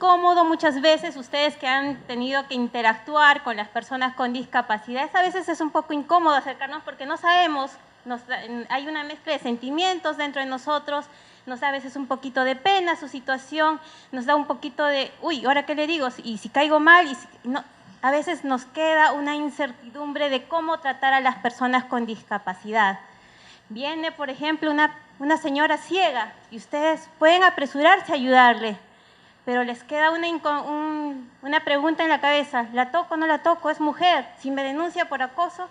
incómodo muchas veces, ustedes que han tenido que interactuar con las personas con discapacidad, a veces es un poco incómodo acercarnos porque no sabemos, hay una mezcla de sentimientos dentro de nosotros, nos da a veces un poquito de pena su situación, nos da un poquito de, uy, ¿ahora qué le digo? ¿Y si caigo mal? No, a veces nos queda una incertidumbre de cómo tratar a las personas con discapacidad. Viene, por ejemplo, una señora ciega y ustedes pueden apresurarse a ayudarle, pero les queda una pregunta en la cabeza: ¿la toco o no la toco? ¿Es mujer? ¿Si me denuncia por acoso?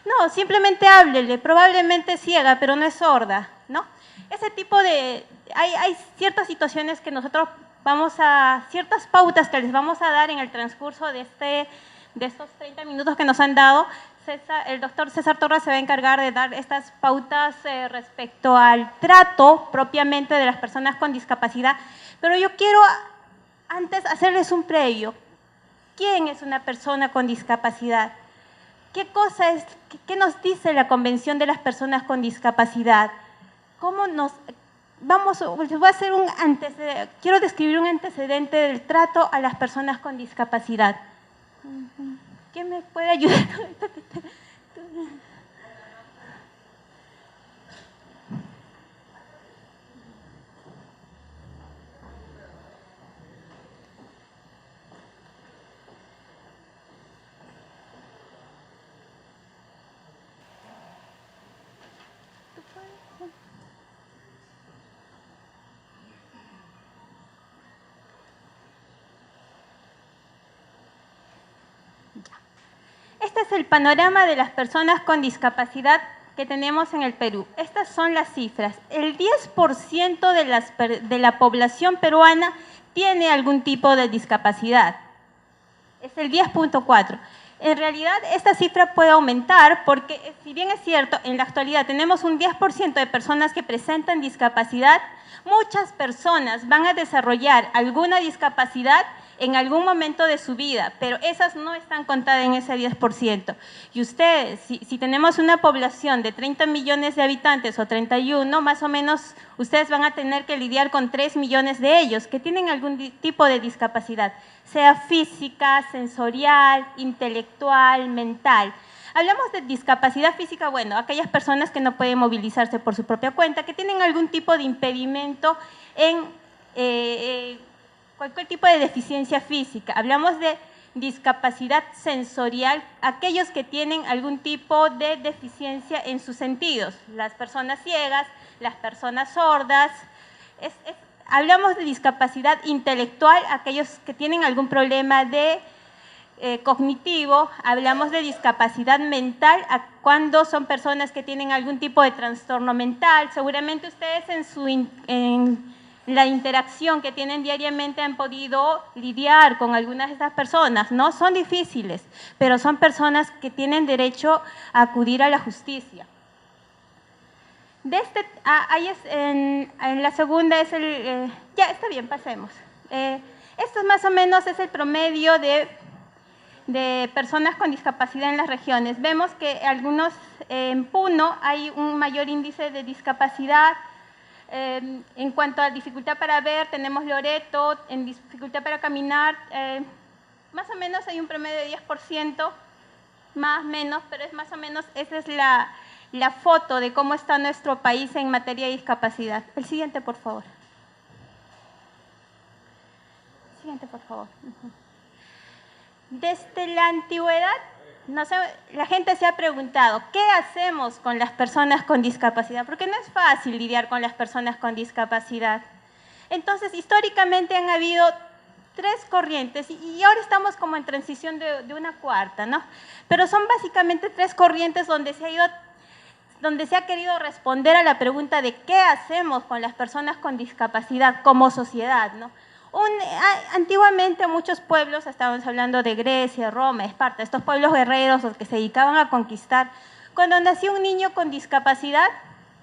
No, simplemente háblele, probablemente es ciega, pero no es sorda, ¿no? Ese tipo de... Hay ciertas situaciones que nosotros ciertas pautas que les vamos a dar en el transcurso de estos 30 minutos que nos han dado. El doctor César Torres se va a encargar de dar estas pautas respecto al trato propiamente de las personas con discapacidad, pero yo quiero antes hacerles un previo. ¿Quién es una persona con discapacidad? ¿Qué cosa es? ¿Qué nos dice la Convención de las Personas con Discapacidad? Les voy a hacer quiero describir un antecedente del trato a las personas con discapacidad. ¿Quién me puede ayudar? Este es el panorama de las personas con discapacidad que tenemos en el Perú. Estas son las cifras. El 10% de la población peruana tiene algún tipo de discapacidad. Es el 10.4%. En realidad, esta cifra puede aumentar porque, si bien es cierto, en la actualidad tenemos un 10% de personas que presentan discapacidad, muchas personas van a desarrollar alguna discapacidad en algún momento de su vida, pero esas no están contadas en ese 10%. Y ustedes, si tenemos una población de 30 millones de habitantes o 31, más o menos ustedes van a tener que lidiar con 3 millones de ellos que tienen algún tipo de discapacidad, sea física, sensorial, intelectual, mental. Hablamos de discapacidad física, bueno, aquellas personas que no pueden movilizarse por su propia cuenta, que tienen algún tipo de impedimento en cualquier tipo de deficiencia física. Hablamos de discapacidad sensorial, aquellos que tienen algún tipo de deficiencia en sus sentidos, las personas ciegas, las personas sordas. Hablamos de discapacidad intelectual, aquellos que tienen algún problema cognitivo. Hablamos de discapacidad mental cuando son personas que tienen algún tipo de trastorno mental. Seguramente ustedes en la interacción que tienen diariamente han podido lidiar con algunas de estas personas, ¿no? Son difíciles, pero son personas que tienen derecho a acudir a la justicia. En la segunda es ya, está bien, pasemos. Esto más o menos es el promedio de personas con discapacidad en las regiones. Vemos que en Puno hay un mayor índice de discapacidad. En cuanto a dificultad para ver, tenemos Loreto. En dificultad para caminar, más o menos hay un promedio de 10%, más o menos, pero es más o menos, esa es la foto de cómo está nuestro país en materia de discapacidad. El siguiente, por favor. Siguiente, por favor. Desde la antigüedad, la gente se ha preguntado, ¿qué hacemos con las personas con discapacidad? Porque no es fácil lidiar con las personas con discapacidad. Entonces, históricamente han habido 3 corrientes y ahora estamos como en transición de una cuarta, ¿no? Pero son básicamente 3 corrientes donde se ha querido responder a la pregunta de qué hacemos con las personas con discapacidad como sociedad, ¿no? Antiguamente muchos pueblos, estábamos hablando de Grecia, Roma, Esparta, estos pueblos guerreros los que se dedicaban a conquistar, cuando nacía un niño con discapacidad,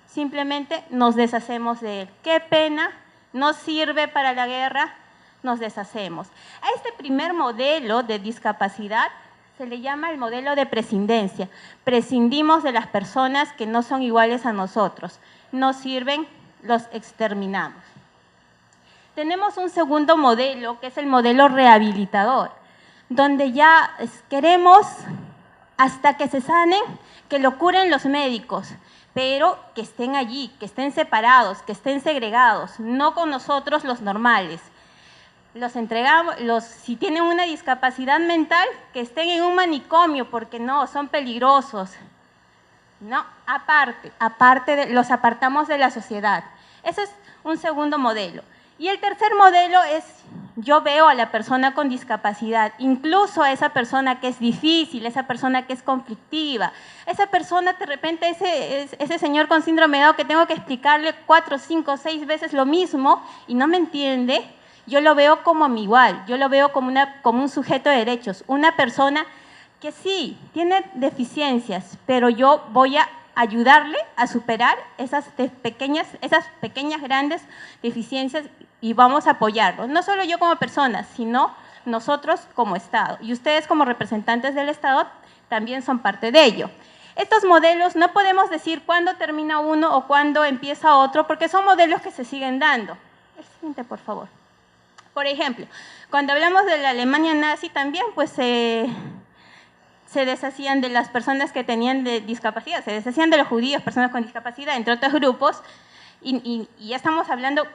simplemente nos deshacemos de él. Qué pena, no sirve para la guerra, nos deshacemos. A este primer modelo de discapacidad se le llama el modelo de prescindencia. Prescindimos de las personas que no son iguales a nosotros, no sirven, los exterminamos. Tenemos un segundo modelo, que es el modelo rehabilitador, donde ya queremos, hasta que se sanen, que lo curen los médicos, pero que estén allí, que estén separados, que estén segregados, no con nosotros los normales. Los entregamos, si tienen una discapacidad mental, que estén en un manicomio, porque no, son peligrosos. No, los apartamos de la sociedad. Ese es un segundo modelo. Y el tercer modelo es, yo veo a la persona con discapacidad, incluso a esa persona que es difícil, esa persona que es conflictiva, esa persona de repente, ese señor con síndrome de Down que tengo que explicarle 4, 5, 6 veces lo mismo y no me entiende, yo lo veo como mi igual, yo lo veo como un sujeto de derechos, una persona que sí, tiene deficiencias, pero yo voy a ayudarle a superar esas pequeñas, grandes deficiencias y vamos a apoyarlo. No solo yo como persona, sino nosotros como Estado. Y ustedes como representantes del Estado también son parte de ello. Estos modelos no podemos decir cuándo termina uno o cuándo empieza otro, porque son modelos que se siguen dando. El siguiente, por favor. Por ejemplo, cuando hablamos de la Alemania nazi también, pues se deshacían de las personas que tenían discapacidad, se deshacían de los judíos, personas con discapacidad, entre otros grupos, y ya estamos hablando,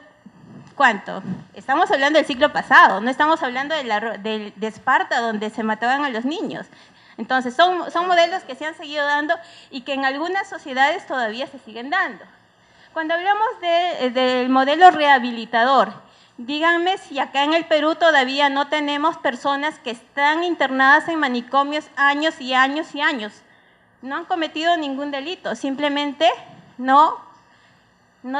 ¿cuánto? Estamos hablando del siglo pasado, no estamos hablando de Esparta, donde se mataban a los niños. Entonces, son modelos que se han seguido dando y que en algunas sociedades todavía se siguen dando. Cuando hablamos del modelo rehabilitador, díganme si acá en el Perú todavía no tenemos personas que están internadas en manicomios años y años y años. No han cometido ningún delito, simplemente no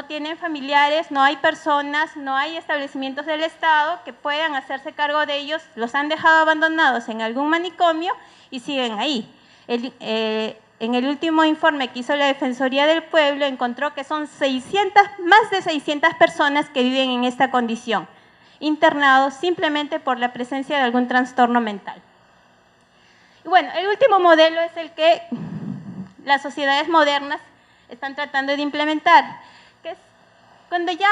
tienen familiares, no hay personas, no hay establecimientos del Estado que puedan hacerse cargo de ellos, los han dejado abandonados en algún manicomio y siguen ahí. En el último informe que hizo la Defensoría del Pueblo encontró que son más de 600 personas que viven en esta condición, internados simplemente por la presencia de algún trastorno mental. Y bueno, el último modelo es el que las sociedades modernas están tratando de implementar, que es cuando ya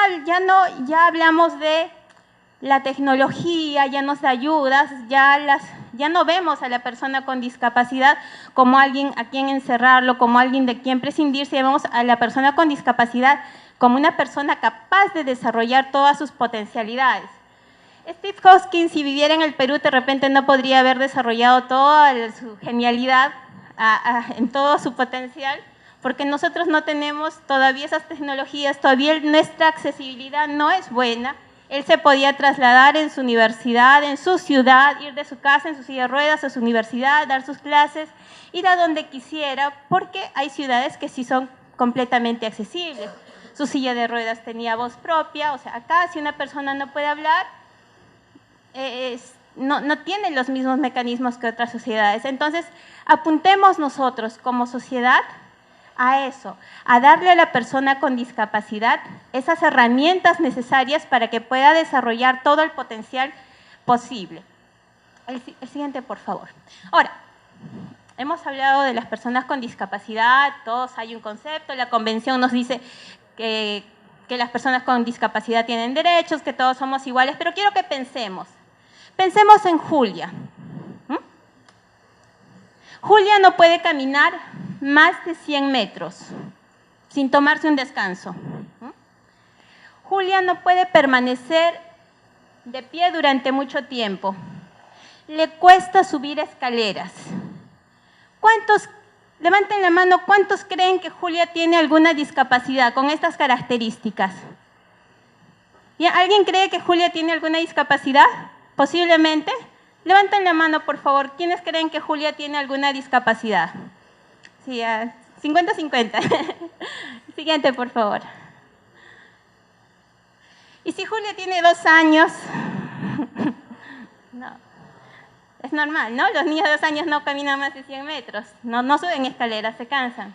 hablamos de la tecnología, ya nos ayuda, ya no vemos a la persona con discapacidad como alguien a quien encerrarlo, como alguien de quien prescindir, si vemos a la persona con discapacidad como una persona capaz de desarrollar todas sus potencialidades. Steve Hawking, si viviera en el Perú, de repente no podría haber desarrollado toda su genialidad en todo su potencial, porque nosotros no tenemos todavía esas tecnologías, todavía nuestra accesibilidad no es buena. Él se podía trasladar en su universidad, en su ciudad, ir de su casa en su silla de ruedas a su universidad, dar sus clases, ir a donde quisiera, porque hay ciudades que sí son completamente accesibles. Su silla de ruedas tenía voz propia, o sea, acá si una persona no puede hablar, no tiene los mismos mecanismos que otras sociedades. Entonces, apuntemos nosotros como sociedad a eso, a darle a la persona con discapacidad esas herramientas necesarias para que pueda desarrollar todo el potencial posible. El siguiente, por favor. Ahora, hemos hablado de las personas con discapacidad, todos hay un concepto, la convención nos dice que las personas con discapacidad tienen derechos, que todos somos iguales, pero quiero que pensemos en Julia. Julia no puede caminar más de 100 metros sin tomarse un descanso. Julia no puede permanecer de pie durante mucho tiempo. Le cuesta subir escaleras. ¿Cuántos, levanten la mano, cuántos creen que Julia tiene alguna discapacidad con estas características? ¿Alguien cree que Julia tiene alguna discapacidad? Posiblemente. Levanten la mano, por favor. ¿Quiénes creen que Julia tiene alguna discapacidad? Sí, 50-50. Siguiente, por favor. ¿Y si Julia tiene 2 años? No. Es normal, ¿no? Los niños de 2 años no caminan más de 100 metros. No suben escaleras, se cansan.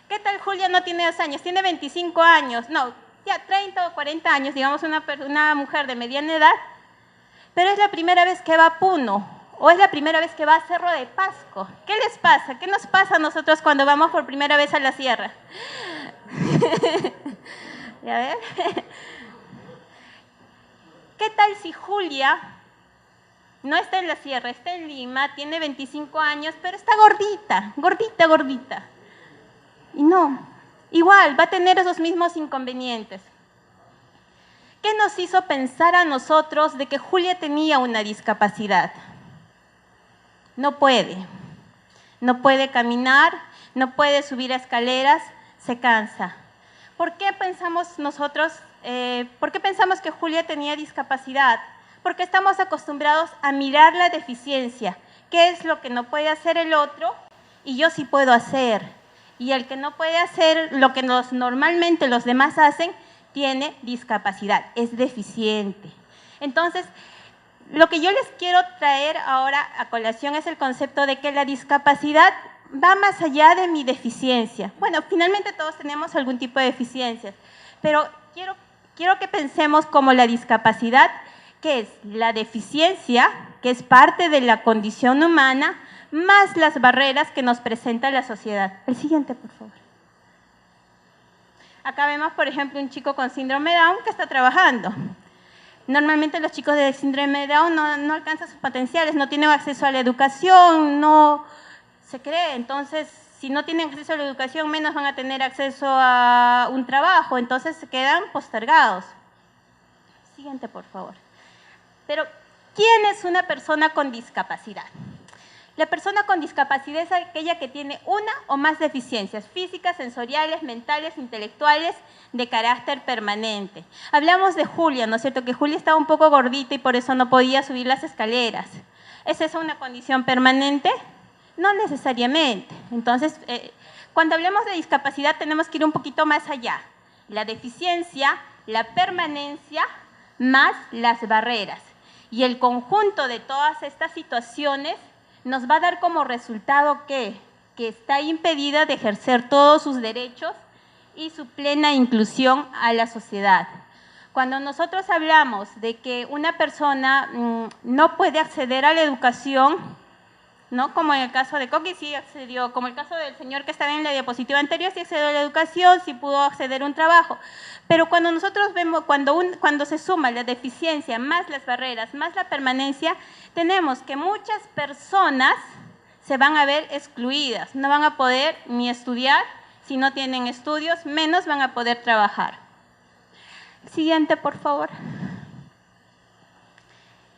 ¿Qué tal Julia no tiene 2 años? Tiene 25 años. No, ya 30 o 40 años, digamos una mujer de mediana edad, pero es la primera vez que va a Puno, o es la primera vez que va a Cerro de Pasco. ¿Qué les pasa? ¿Qué nos pasa a nosotros cuando vamos por primera vez a la sierra? ¿Ya ven? ¿Qué tal si Julia no está en la sierra, está en Lima, tiene 25 años, pero está gordita, gordita, gordita? Y no, igual va a tener esos mismos inconvenientes. ¿Qué nos hizo pensar a nosotros de que Julia tenía una discapacidad? No puede caminar, no puede subir escaleras, se cansa. ¿Por qué pensamos nosotros, por qué pensamos que Julia tenía discapacidad? Porque estamos acostumbrados a mirar la deficiencia. ¿Qué es lo que no puede hacer el otro? Y yo sí puedo hacer. Y el que no puede hacer lo que normalmente los demás hacen, tiene discapacidad, es deficiente. Entonces, lo que yo les quiero traer ahora a colación es el concepto de que la discapacidad va más allá de mi deficiencia. Bueno, finalmente todos tenemos algún tipo de deficiencias, pero quiero que pensemos como la discapacidad, que es la deficiencia, que es parte de la condición humana, más las barreras que nos presenta la sociedad. El siguiente, por favor. Acá vemos, por ejemplo, un chico con síndrome de Down que está trabajando. Normalmente los chicos de síndrome de Down no alcanzan sus potenciales, no tienen acceso a la educación, no se cree. Entonces, si no tienen acceso a la educación, menos van a tener acceso a un trabajo, entonces se quedan postergados. Siguiente, por favor. Pero, ¿quién es una persona con discapacidad? La persona con discapacidad es aquella que tiene una o más deficiencias físicas, sensoriales, mentales, intelectuales, de carácter permanente. Hablamos de Julia, ¿no es cierto? Que Julia estaba un poco gordita y por eso no podía subir las escaleras. ¿Es esa una condición permanente? No necesariamente. Entonces, cuando hablamos de discapacidad tenemos que ir un poquito más allá. La deficiencia, la permanencia, más las barreras. Y el conjunto de todas estas situaciones nos va a dar como resultado que está impedida de ejercer todos sus derechos y su plena inclusión a la sociedad. Cuando nosotros hablamos de que una persona no puede acceder a la educación, ¿no? Como en el caso de Coqui, sí accedió, como el caso del señor que estaba en la diapositiva anterior, sí accedió a la educación, sí pudo acceder a un trabajo. Pero cuando nosotros vemos, cuando se suma la deficiencia, más las barreras, más la permanencia, tenemos que muchas personas se van a ver excluidas, no van a poder ni estudiar, si no tienen estudios, menos van a poder trabajar. Siguiente, por favor.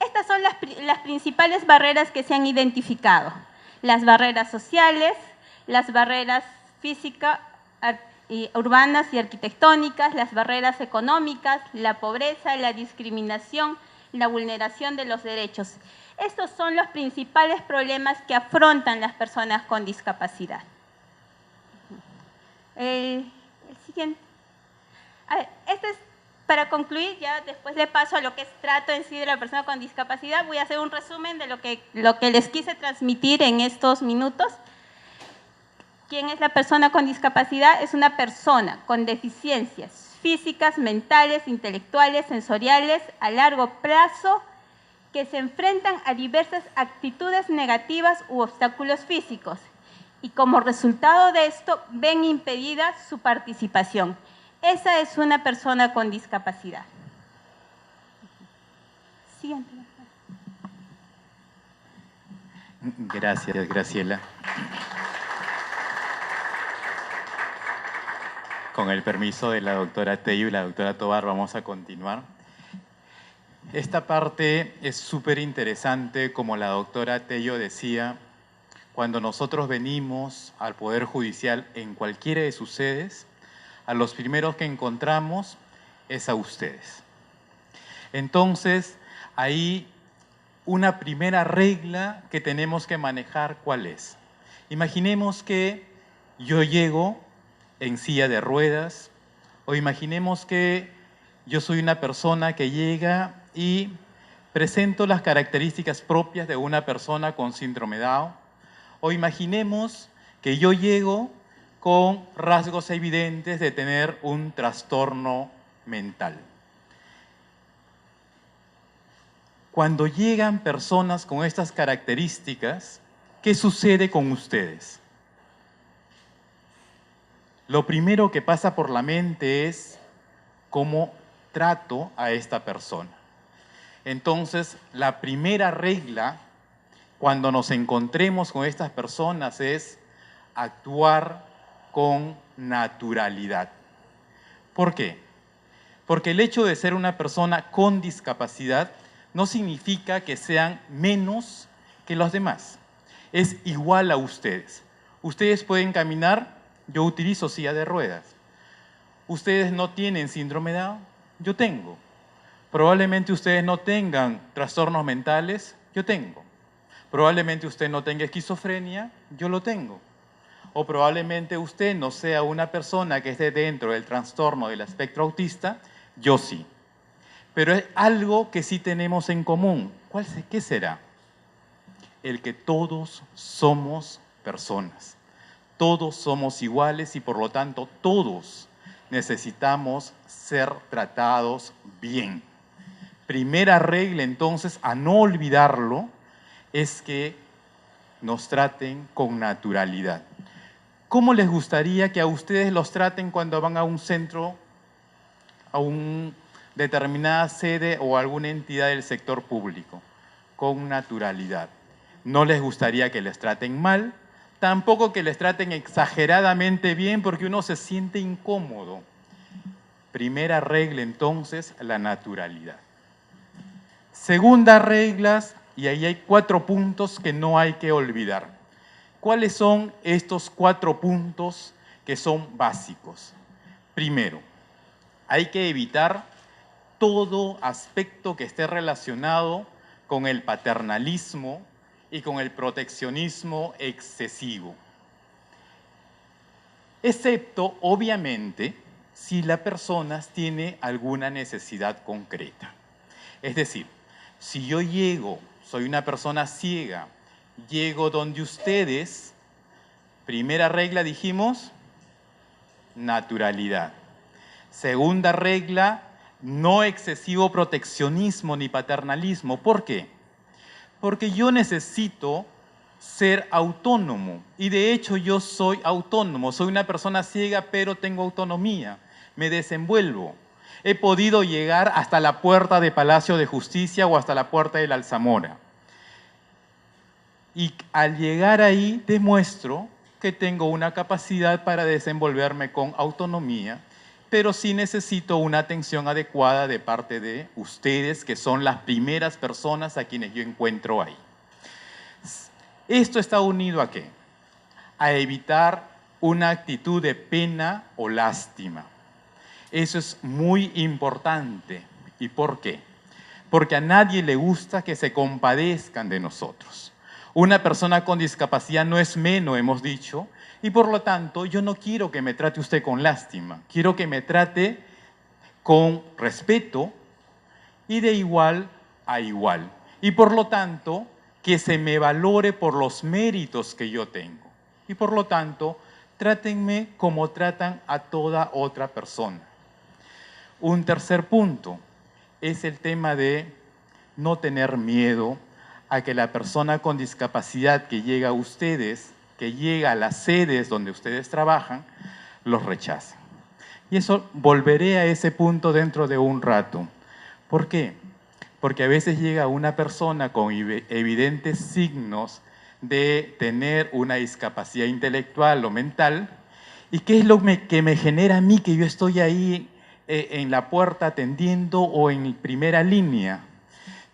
Estas son las principales barreras que se han identificado. Las barreras sociales, las barreras físicas, urbanas y arquitectónicas, las barreras económicas, la pobreza, la discriminación, la vulneración de los derechos. Estos son los principales problemas que afrontan las personas con discapacidad. El siguiente. A ver, este es, para concluir, ya después le paso a lo que es trato en sí de la persona con discapacidad. Voy a hacer un resumen de lo que les quise transmitir en estos minutos. ¿Quién es la persona con discapacidad? Es una persona con deficiencias físicas, mentales, intelectuales, sensoriales, a largo plazo, que se enfrentan a diversas actitudes negativas u obstáculos físicos. Y como resultado de esto, ven impedida su participación. Esa es una persona con discapacidad. Siguiente. Gracias, Graciela. Con el permiso de la doctora Tello y la doctora Tovar, vamos a continuar. Esta parte es súper interesante, como la doctora Tello decía, cuando nosotros venimos al Poder Judicial en cualquiera de sus sedes, a los primeros que encontramos es a ustedes. Entonces, ahí una primera regla que tenemos que manejar, ¿cuál es? Imaginemos que yo llego en silla de ruedas, o imaginemos que yo soy una persona que llega y presento las características propias de una persona con síndrome de Down, o imaginemos que yo llego con rasgos evidentes de tener un trastorno mental. Cuando llegan personas con estas características, ¿qué sucede con ustedes? Lo primero que pasa por la mente es cómo trato a esta persona. Entonces, la primera regla cuando nos encontremos con estas personas es actuar con naturalidad. ¿Por qué? Porque el hecho de ser una persona con discapacidad no significa que sean menos que los demás. Es igual a ustedes. Ustedes pueden caminar, yo utilizo silla de ruedas. Ustedes no tienen síndrome de Down, yo tengo. Probablemente ustedes no tengan trastornos mentales, yo tengo. Probablemente usted no tenga esquizofrenia, yo lo tengo. O probablemente usted no sea una persona que esté dentro del trastorno del espectro autista, yo sí. Pero es algo que sí tenemos en común. ¿Qué será? El que todos somos personas. Todos somos iguales y por lo tanto todos necesitamos ser tratados bien. Primera regla entonces, a no olvidarlo, es que nos traten con naturalidad. ¿Cómo les gustaría que a ustedes los traten cuando van a un centro, a una determinada sede o alguna entidad del sector público? Con naturalidad. No les gustaría que les traten mal, tampoco que les traten exageradamente bien porque uno se siente incómodo. Primera regla entonces, la naturalidad. Segunda regla, y ahí hay 4 puntos que no hay que olvidar. ¿Cuáles son estos 4 puntos que son básicos? Primero, hay que evitar todo aspecto que esté relacionado con el paternalismo y con el proteccionismo excesivo. Excepto, obviamente, si la persona tiene alguna necesidad concreta. Es decir, si yo llego, soy una persona ciega, llego donde ustedes, primera regla dijimos, naturalidad. Segunda regla, no excesivo proteccionismo ni paternalismo. ¿Por qué? Porque yo necesito ser autónomo y de hecho yo soy autónomo, soy una persona ciega pero tengo autonomía, me desenvuelvo. He podido llegar hasta la puerta de Palacio de Justicia o hasta la puerta del Alzamora. Y al llegar ahí demuestro que tengo una capacidad para desenvolverme con autonomía, pero sí necesito una atención adecuada de parte de ustedes, que son las primeras personas a quienes yo encuentro ahí. Esto está unido ¿a qué? A evitar una actitud de pena o lástima. Eso es muy importante. ¿Y por qué? Porque a nadie le gusta que se compadezcan de nosotros. Una persona con discapacidad no es menos, hemos dicho, y por lo tanto yo no quiero que me trate usted con lástima, quiero que me trate con respeto y de igual a igual. Y por lo tanto, que se me valore por los méritos que yo tengo. Y por lo tanto, trátenme como tratan a toda otra persona. Un tercer punto es el tema de no tener miedo a que la persona con discapacidad que llega a ustedes, que llega a las sedes donde ustedes trabajan, los rechacen. Y eso, volveré a ese punto dentro de un rato. ¿Por qué? Porque a veces llega una persona con evidentes signos de tener una discapacidad intelectual o mental, ¿y qué es lo que me genera a mí que yo estoy ahí en la puerta atendiendo o en primera línea?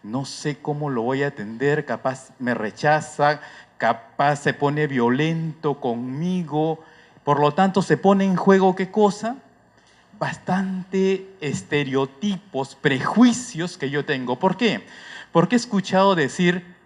No sé cómo lo voy a atender, capaz me rechaza, capaz se pone violento conmigo, por lo tanto se pone en juego ¿qué cosa? Bastante estereotipos, prejuicios que yo tengo. ¿Por qué? Porque he escuchado decir,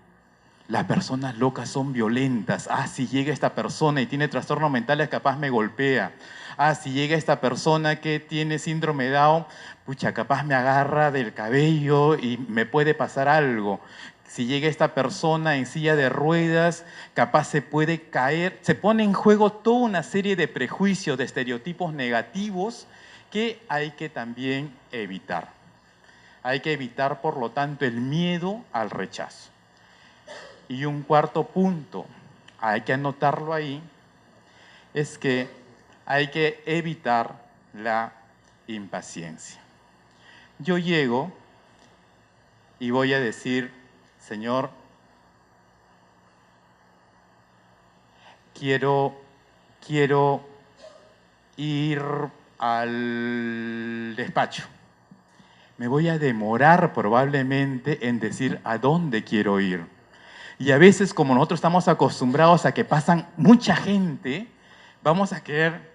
las personas locas son violentas. Ah, si llega esta persona y tiene trastornos mentales, capaz me golpea. Ah, si llega esta persona que tiene síndrome de Down, pucha, capaz me agarra del cabello y me puede pasar algo. Si llega esta persona en silla de ruedas, capaz se puede caer. Se pone en juego toda una serie de prejuicios, de estereotipos negativos que hay que también evitar. Hay que evitar, por lo tanto, el miedo al rechazo. Y un cuarto punto, hay que anotarlo ahí, es que hay que evitar la impaciencia. Yo llego y voy a decir, Señor, quiero ir al despacho. Me voy a demorar probablemente en decir a dónde quiero ir. Y a veces, como nosotros estamos acostumbrados a que pasan mucha gente, vamos a querer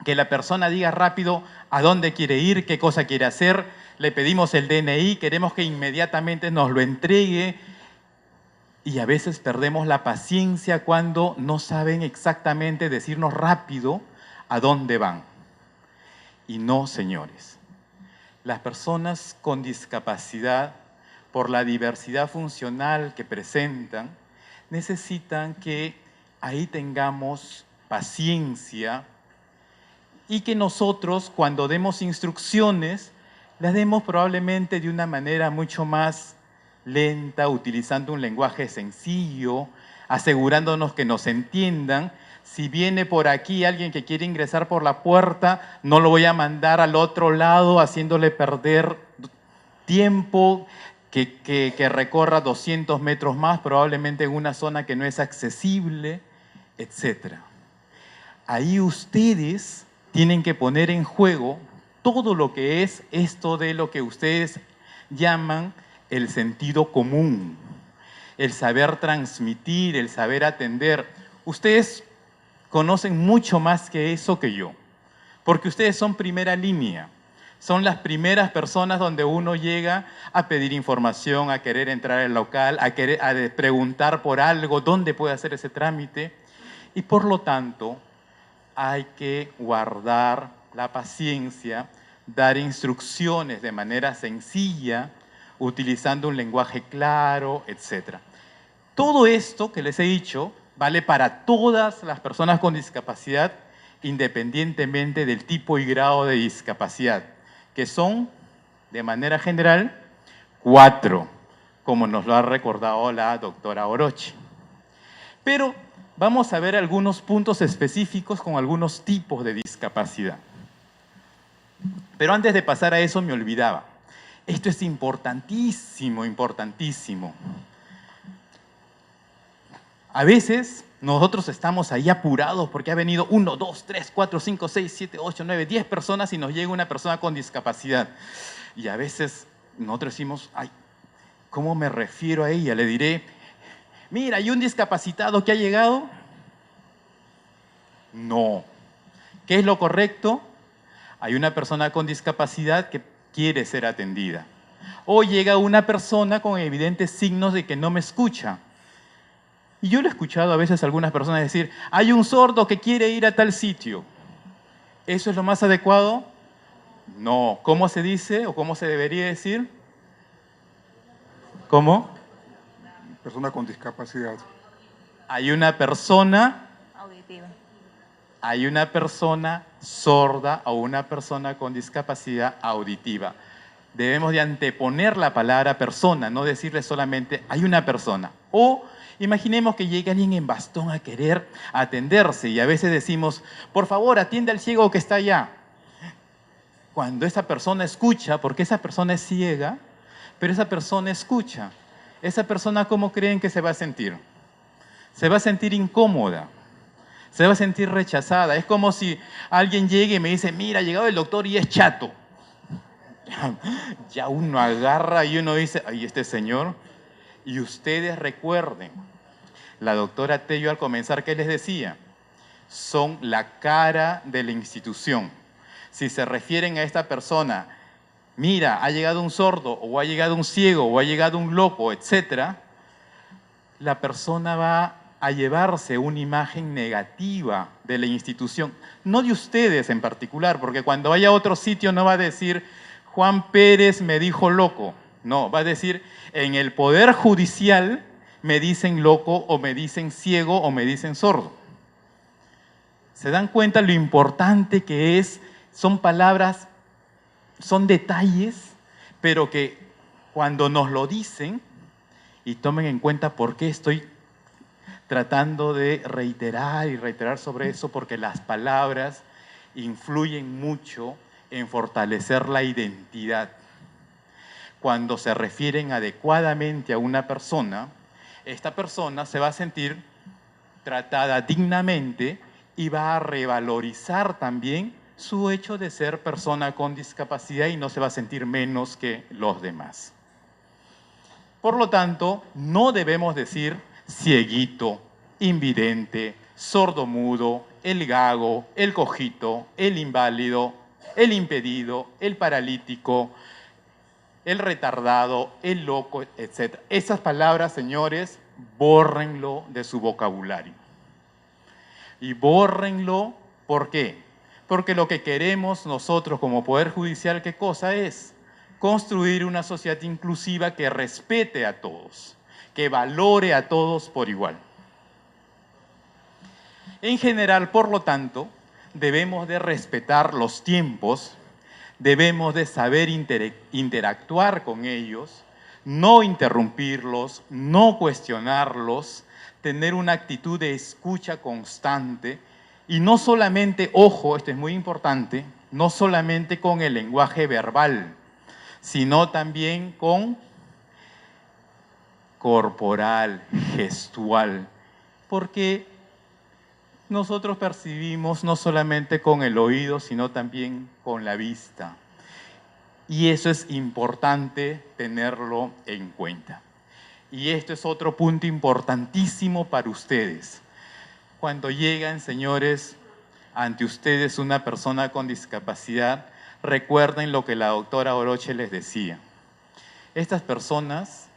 que la persona diga rápido a dónde quiere ir, qué cosa quiere hacer. Le pedimos el DNI, queremos que inmediatamente nos lo entregue. Y a veces perdemos la paciencia cuando no saben exactamente decirnos rápido a dónde van. Y no, señores. Las personas con discapacidad, por la diversidad funcional que presentan, necesitan que ahí tengamos paciencia y que nosotros, cuando demos instrucciones, las demos probablemente de una manera mucho más lenta, utilizando un lenguaje sencillo, asegurándonos que nos entiendan. Si viene por aquí alguien que quiere ingresar por la puerta, no lo voy a mandar al otro lado haciéndole perder tiempo, que recorra 200 metros más, probablemente en una zona que no es accesible, etc. Ahí ustedes tienen que poner en juego todo lo que es esto de lo que ustedes llaman el sentido común, el saber transmitir, el saber atender. Ustedes conocen mucho más que eso que yo, porque ustedes son primera línea. Son las primeras personas donde uno llega a pedir información, a querer entrar al local, a preguntar por algo, dónde puede hacer ese trámite. Y por lo tanto, hay que guardar la paciencia, dar instrucciones de manera sencilla, utilizando un lenguaje claro, etc. Todo esto que les he dicho vale para todas las personas con discapacidad, independientemente del tipo y grado de discapacidad, que son, de manera general, 4, como nos lo ha recordado la doctora Orochi. Pero vamos a ver algunos puntos específicos con algunos tipos de discapacidad. Pero antes de pasar a eso me olvidaba. Esto es importantísimo, importantísimo. A veces nosotros estamos ahí apurados porque ha venido 1, 2, 3, 4, 5, 6, 7, 8, 9, 10 personas y nos llega una persona con discapacidad. Y a veces nosotros decimos, ay, ¿cómo me refiero a ella? Le diré, mira, ¿hay un discapacitado que ha llegado? No. ¿Qué es lo correcto? Hay una persona con discapacidad que quiere ser atendida. O llega una persona con evidentes signos de que no me escucha. Y yo lo he escuchado a veces a algunas personas decir, hay un sordo que quiere ir a tal sitio. ¿Eso es lo más adecuado? No. ¿Cómo se dice o cómo se debería decir? ¿Cómo? Persona con discapacidad. Hay una persona Auditiva. Hay una persona sorda o una persona con discapacidad auditiva. Debemos de anteponer la palabra persona, no decirle solamente hay una persona. O imaginemos que llega alguien en bastón a querer atenderse y a veces decimos, por favor, atiende al ciego que está allá. Cuando esa persona escucha, porque esa persona es ciega, pero esa persona escucha, esa persona, ¿cómo creen que se va a sentir? Se va a sentir incómoda. Se va a sentir rechazada. Es como si alguien llegue y me dice, mira, ha llegado el doctor y es chato. Ya uno agarra y uno dice, ay, este señor. Y ustedes recuerden, la doctora Tello al comenzar, ¿qué les decía? Son la cara de la institución. Si se refieren a esta persona, mira, ha llegado un sordo, o ha llegado un ciego, o ha llegado un loco, etc., la persona va a llevarse una imagen negativa de la institución, no de ustedes en particular, porque cuando vaya a otro sitio no va a decir Juan Pérez me dijo loco, no, va a decir en el Poder Judicial me dicen loco o me dicen ciego o me dicen sordo. ¿Se dan cuenta lo importante que es? Son palabras, son detalles, pero que cuando nos lo dicen, y tomen en cuenta por qué estoy tratando de reiterar y reiterar sobre eso, porque las palabras influyen mucho en fortalecer la identidad. cuando se refieren adecuadamente a una persona, esta persona se va a sentir tratada dignamente y va a revalorizar también su hecho de ser persona con discapacidad y no se va a sentir menos que los demás. Por lo tanto, no debemos decir cieguito, invidente, sordomudo, el gago, el cojito, el inválido, el impedido, el paralítico, el retardado, el loco, etc. Esas palabras, señores, bórrenlo de su vocabulario. Y bórrenlo, ¿por qué? Porque lo que queremos nosotros como Poder Judicial, ¿qué cosa es? Construir una sociedad inclusiva que respete a todos, que valore a todos por igual. En general, por lo tanto, debemos de respetar los tiempos, debemos de saber interactuar con ellos, no interrumpirlos, no cuestionarlos, tener una actitud de escucha constante y no solamente, ojo, esto es muy importante, no solamente con el lenguaje verbal, sino también con corporal, gestual, porque nosotros percibimos no solamente con el oído, sino también con la vista. Y eso es importante tenerlo en cuenta. Y esto es otro punto importantísimo para ustedes. Cuando llegan, señores, ante ustedes una persona con discapacidad, recuerden lo que la doctora Oroche les decía. Estas personas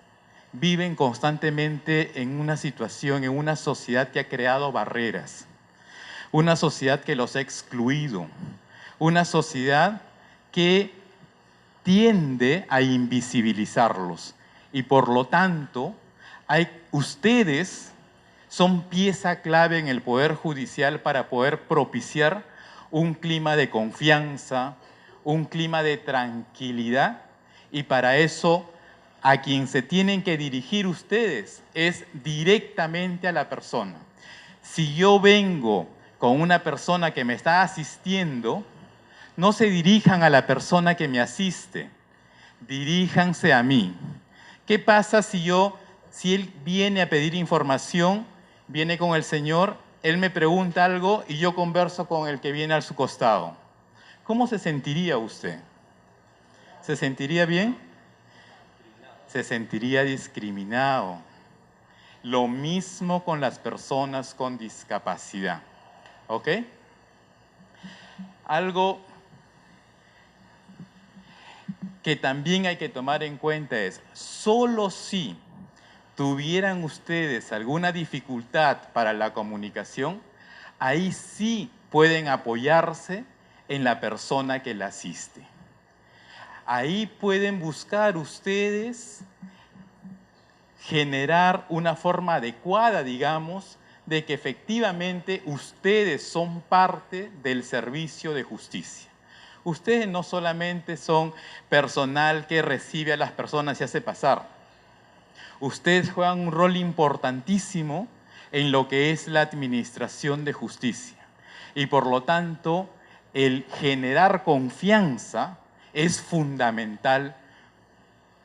viven constantemente en una situación, en una sociedad que ha creado barreras, una sociedad que los ha excluido, una sociedad que tiende a invisibilizarlos. Y por lo tanto, ustedes son pieza clave en el Poder Judicial para poder propiciar un clima de confianza, un clima de tranquilidad, y para eso a quien se tienen que dirigir ustedes es directamente a la persona. Si yo vengo con una persona que me está asistiendo, no se dirijan a la persona que me asiste, diríjanse a mí. ¿Qué pasa si él viene a pedir información, viene con el señor, él me pregunta algo y yo converso con el que viene a su costado? ¿Cómo se sentiría usted? ¿Se sentiría bien? Se sentiría discriminado. Lo mismo con las personas con discapacidad. ¿Ok? Algo que también hay que tomar en cuenta es, solo si tuvieran ustedes alguna dificultad para la comunicación, ahí sí pueden apoyarse en la persona que la asiste. Ahí pueden buscar ustedes generar una forma adecuada, digamos, de que efectivamente ustedes son parte del servicio de justicia. Ustedes no solamente son personal que recibe a las personas y hace pasar. Ustedes juegan un rol importantísimo en lo que es la administración de justicia. Y por lo tanto, el generar confianza es fundamental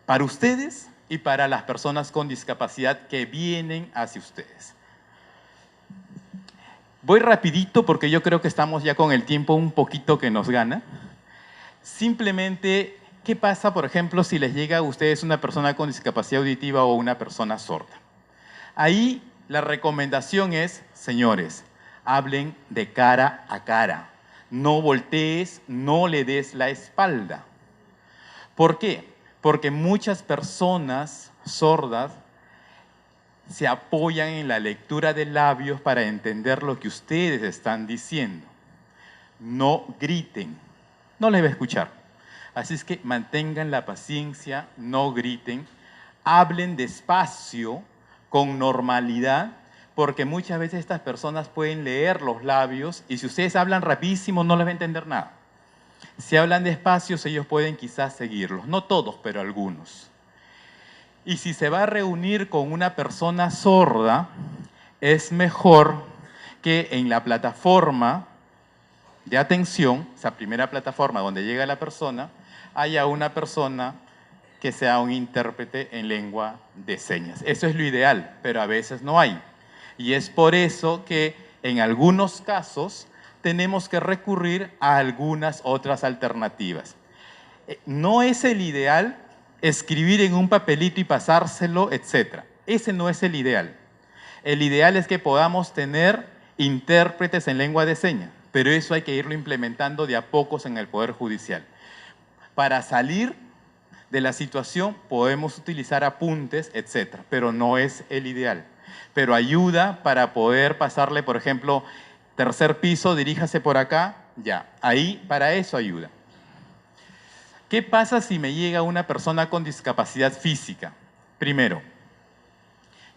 para ustedes y para las personas con discapacidad que vienen hacia ustedes. Voy rapidito porque yo creo que estamos ya con el tiempo un poquito que nos gana. Simplemente, ¿qué pasa, por ejemplo, si les llega a ustedes una persona con discapacidad auditiva o una persona sorda? Ahí la recomendación es, señores, hablen de cara a cara. No voltees, no le des la espalda. ¿Por qué? Porque muchas personas sordas se apoyan en la lectura de labios para entender lo que ustedes están diciendo. No griten, no les va a escuchar. Así es que mantengan la paciencia, no griten, hablen despacio, con normalidad, porque muchas veces estas personas pueden leer los labios y si ustedes hablan rapidísimo no les va a entender nada. Si hablan despacio, ellos pueden quizás seguirlos, no todos, pero algunos. Y si se va a reunir con una persona sorda, es mejor que en la plataforma de atención, esa primera plataforma donde llega la persona, haya una persona que sea un intérprete en lengua de señas. Eso es lo ideal, pero a veces no hay. Y es por eso que en algunos casos tenemos que recurrir a algunas otras alternativas. No es el ideal escribir en un papelito y pasárselo, etc. Ese no es el ideal. El ideal es que podamos tener intérpretes en lengua de señas, pero eso hay que irlo implementando de a pocos en el Poder Judicial. Para salir de la situación podemos utilizar apuntes, etc., pero no es el ideal. Pero ayuda para poder pasarle, por ejemplo, tercer piso, diríjase por acá, ya. Ahí, para eso ayuda. ¿Qué pasa si me llega una persona con discapacidad física? Primero,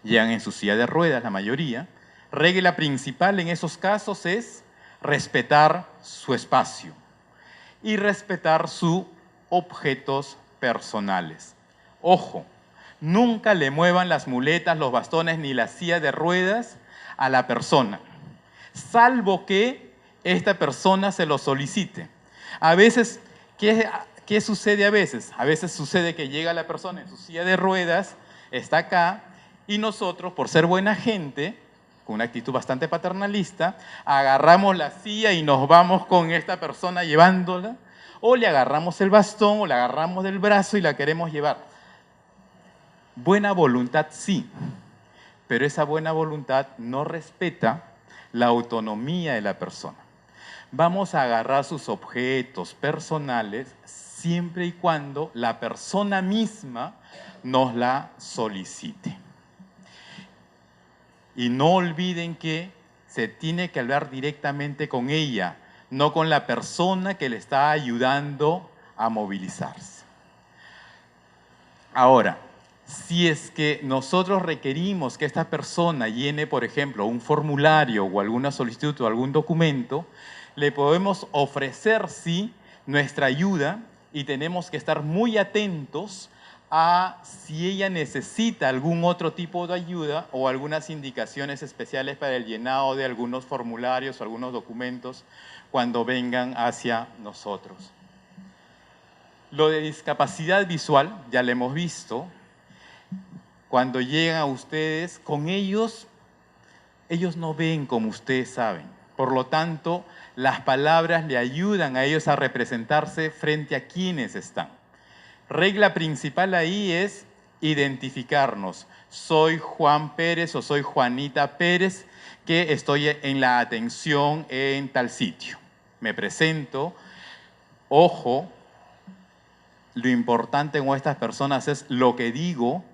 llegan en su silla de ruedas la mayoría. Regla principal en esos casos es respetar su espacio y respetar sus objetos personales. Ojo, nunca le muevan las muletas, los bastones ni la silla de ruedas a la persona, salvo que esta persona se lo solicite. A veces, ¿qué sucede a veces? A veces sucede que llega la persona en su silla de ruedas, está acá, y nosotros, por ser buena gente, con una actitud bastante paternalista, agarramos la silla y nos vamos con esta persona llevándola, o le agarramos el bastón, o le agarramos del brazo y la queremos llevar. Buena voluntad sí, pero esa buena voluntad no respeta la autonomía de la persona. Vamos a agarrar sus objetos personales siempre y cuando la persona misma nos la solicite. Y no olviden que se tiene que hablar directamente con ella, no con la persona que le está ayudando a movilizarse. Ahora, si es que nosotros requerimos que esta persona llene, por ejemplo, un formulario o alguna solicitud o algún documento, le podemos ofrecer, sí, nuestra ayuda y tenemos que estar muy atentos a si ella necesita algún otro tipo de ayuda o algunas indicaciones especiales para el llenado de algunos formularios o algunos documentos cuando vengan hacia nosotros. Lo de discapacidad visual, ya lo hemos visto. Cuando llegan a ustedes, con ellos no ven como ustedes saben. Por lo tanto, las palabras le ayudan a ellos a representarse frente a quienes están. Regla principal ahí es identificarnos. Soy Juan Pérez o soy Juanita Pérez, que estoy en la atención en tal sitio. Me presento. Ojo, lo importante con estas personas es lo que digo.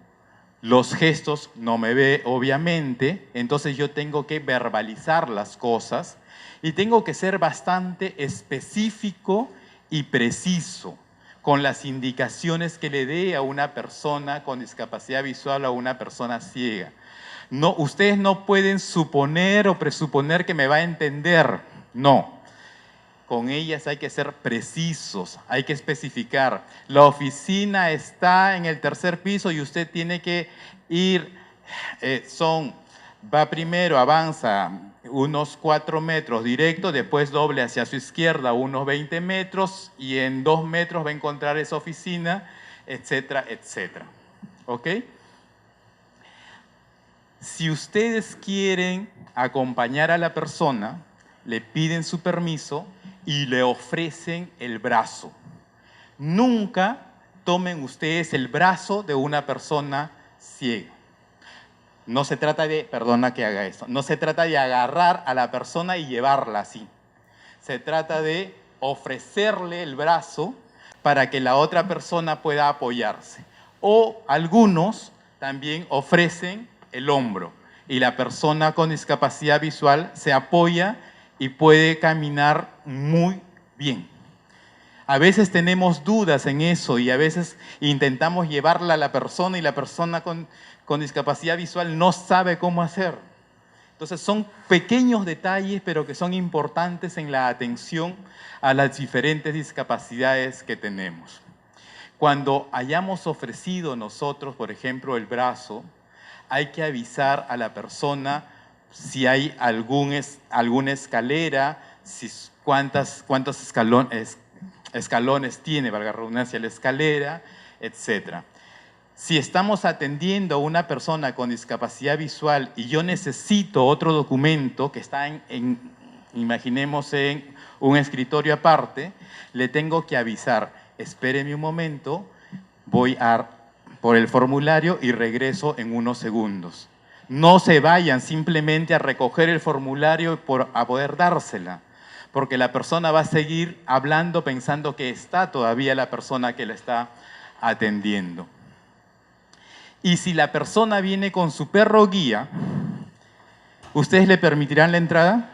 Los gestos no me ve, obviamente, entonces yo tengo que verbalizar las cosas y tengo que ser bastante específico y preciso con las indicaciones que le dé a una persona con discapacidad visual o a una persona ciega. No, ustedes no pueden suponer o presuponer que me va a entender, no. Con ellas hay que ser precisos, hay que especificar. La oficina está en el tercer piso y usted tiene que ir, va primero, avanza unos 4 metros directo, después doble hacia su izquierda unos 20 metros y en 2 metros va a encontrar esa oficina, etcétera, etcétera. ¿Ok? Si ustedes quieren acompañar a la persona, le piden su permiso y le ofrecen el brazo. Nunca tomen ustedes el brazo de una persona ciega. No se trata de, perdona que haga esto, no se trata de agarrar a la persona y llevarla así. Se trata de ofrecerle el brazo para que la otra persona pueda apoyarse. O algunos también ofrecen el hombro y la persona con discapacidad visual se apoya y puede caminar muy bien. A veces tenemos dudas en eso y a veces intentamos llevarla a la persona y la persona con discapacidad visual no sabe cómo hacer. Entonces son pequeños detalles pero que son importantes en la atención a las diferentes discapacidades que tenemos. Cuando hayamos ofrecido nosotros, por ejemplo, el brazo, hay que avisar a la persona si hay alguna escalera, cuántos escalones tiene, valga la redundancia, la escalera, etc. Si estamos atendiendo a una persona con discapacidad visual y yo necesito otro documento que está imaginemos en un escritorio aparte, le tengo que avisar, espéreme un momento, voy por el formulario y regreso en unos segundos. No se vayan simplemente a recoger el formulario a poder dársela, porque la persona va a seguir hablando pensando que está todavía la persona que la está atendiendo. Y si la persona viene con su perro guía, ¿ustedes le permitirán la entrada?